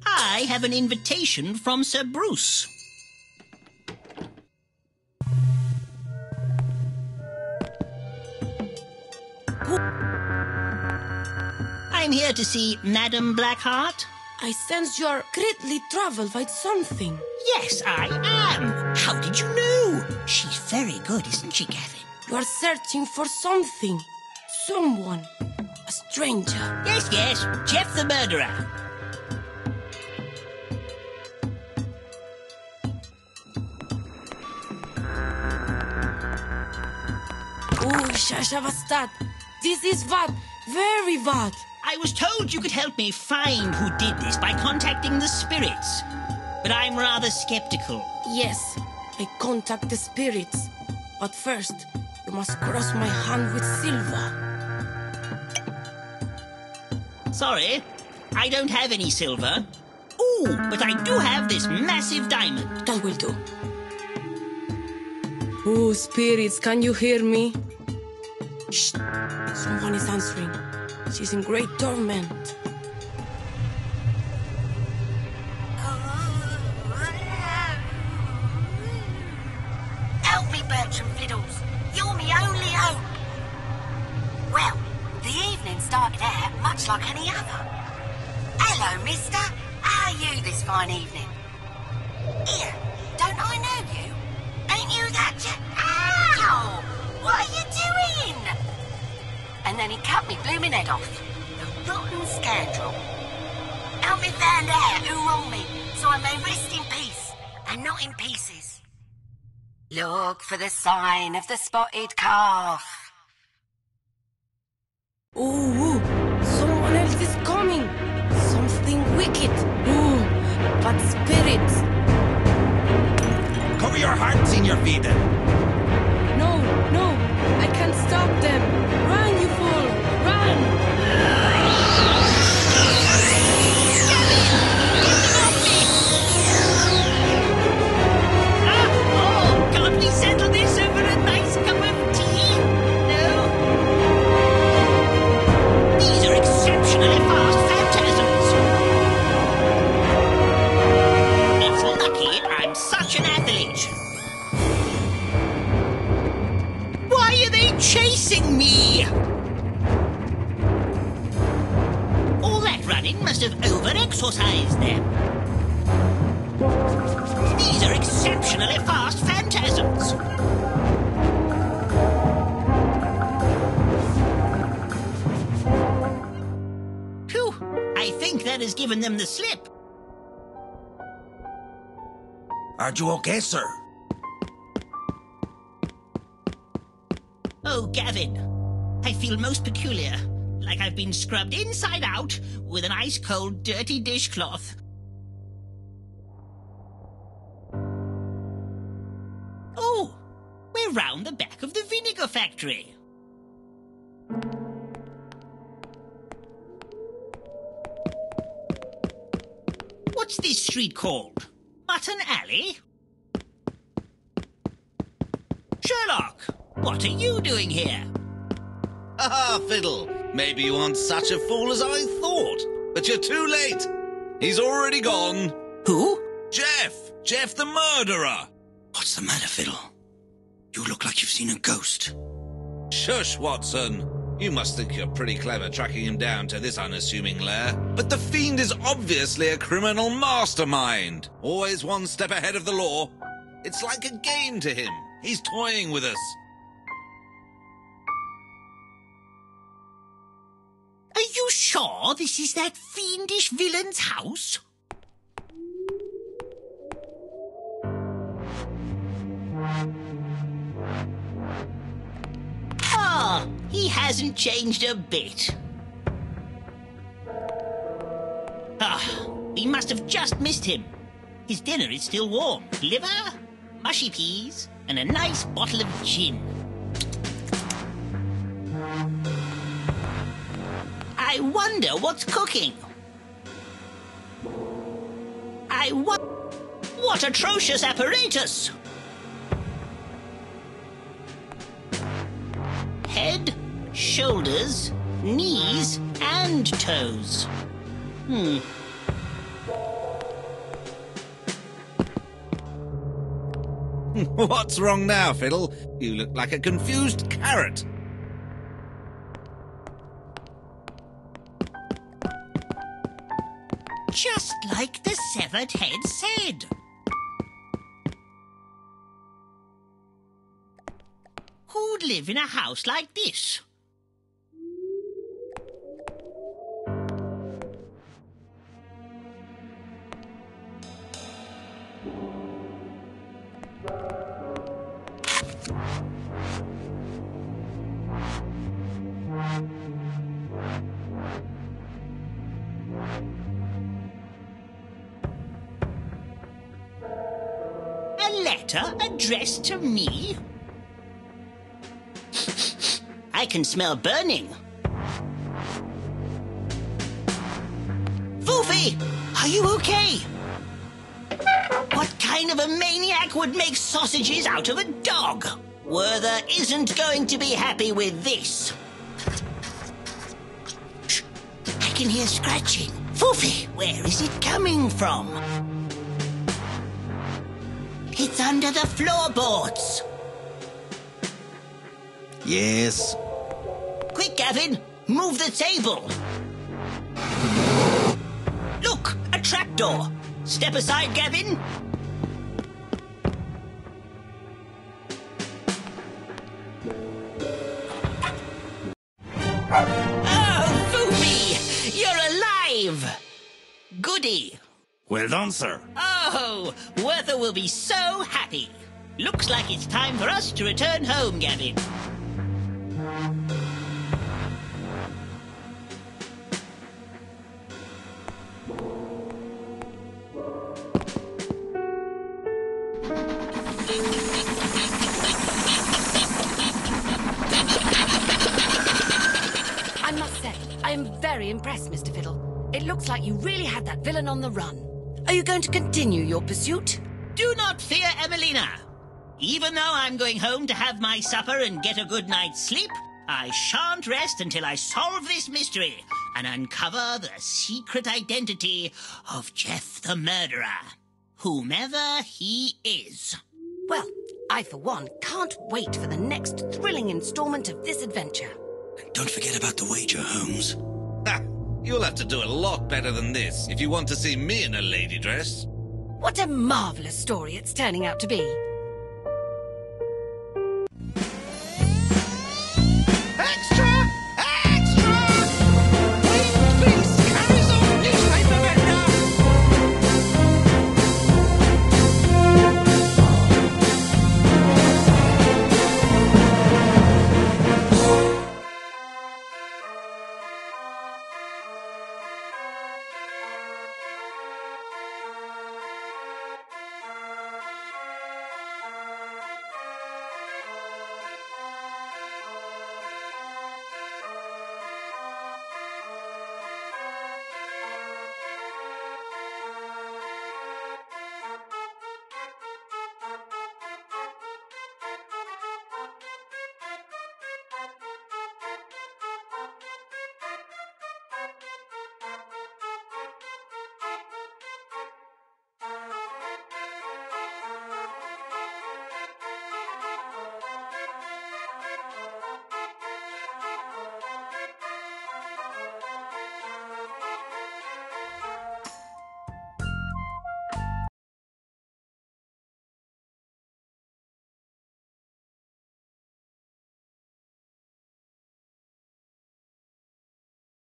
I have an invitation from Sir Bruce. I'm here to see Madame Blackheart.
I sense you're greatly troubled by something.
Yes, I am. How did you know? She's very good, isn't she, Gavin?
You're searching for something. Someone. A stranger.
Yes, yes. Jeff the murderer.
Oh, Shasha, what's that? This is bad. Very bad.
I was told you could help me find who did this by contacting the spirits. But I'm rather skeptical.
Yes, I contact the spirits. But first, you must cross my hand with silver.
Sorry, I don't have any silver. Ooh, but I do have this massive diamond.
That will do. Oh, spirits, can you hear me? Shh, someone is answering. She's in great torment.
Help me, Bertram Fiddles. You're me only hope. Well, the evening started out much like any other. Hello, mister. How are you this fine evening? Here, don't I know you? Ain't you that Ow! What are you doing? And then he cut me blooming head off. The rotten scoundrel. Help me find out who wronged me, so I may rest in peace, and not in pieces. Look for the sign of the spotted calf.
Ooh, someone else is coming. Something wicked. Ooh, but spirits.
Cover your hearts in your feet.
No, I can't stop them. Run, you fool, run!
Can't we settle this over a nice cup of tea? No? These are exceptionally fast phantasms. It's lucky I'm such an athlete. Why are they chasing me? All that running must have over-exercised them. These are exceptionally fast phantasms. Phew, I think that has given them the slip.
Are you okay, sir?
Oh, Gavin, I feel most peculiar, like I've been scrubbed inside out with an ice-cold, dirty dishcloth. Oh, we're round the back of the vinegar factory. What's this street called? Mutton Alley? Sherlock, what are you doing here?
Ah, Fiddle. Maybe you aren't such a fool as I thought. But you're too late. He's already gone.
Who?
Jeff the murderer.
What's the matter, Fiddle? You look like you've seen a ghost.
Shush, Watson. You must think you're pretty clever tracking him down to this unassuming lair. But the fiend is obviously a criminal mastermind. Always one step ahead of the law. It's like a game to him. He's toying with us.
Are you sure this is that fiendish villain's house? Ah, he hasn't changed a bit. Ah, we must have just missed him. His dinner is still warm. Liver, mushy peas, and a nice bottle of gin. I wonder what's cooking. What atrocious apparatus! Head, shoulders, knees, and toes.
What's wrong now, Fiddle? You look like a confused carrot.
Just like the severed head said. Who'd live in a house like this? A letter addressed to me? I can smell burning. Foofy, are you okay? What kind of a maniac would make sausages out of a dog? Werther isn't going to be happy with this. Shh, I can hear scratching. Foofy, where is it coming from? It's under the floorboards.
Yes.
Quick, Gavin, move the table. Look, a trapdoor. Step aside, Gavin. Oh, Foofy, you're alive. goody.
Well done, sir.
Oh, Werther will be so happy. Looks like it's time for us to return home, Gavin.
I must say, I am very impressed, Mr. Fiddle. It looks like you really had that villain on the run. Are you going to continue your pursuit?
Do not fear, Emelina. Even though I'm going home to have my supper and get a good night's sleep, I shan't rest until I solve this mystery and uncover the secret identity of Jeff the murderer, whomever he is.
Well, I, for one, can't wait for the next thrilling installment of this adventure.
Don't forget about the wager, Holmes.
Ha! You'll have to do a lot better than this if you want to see me in a lady dress.
What a marvellous story it's turning out to be.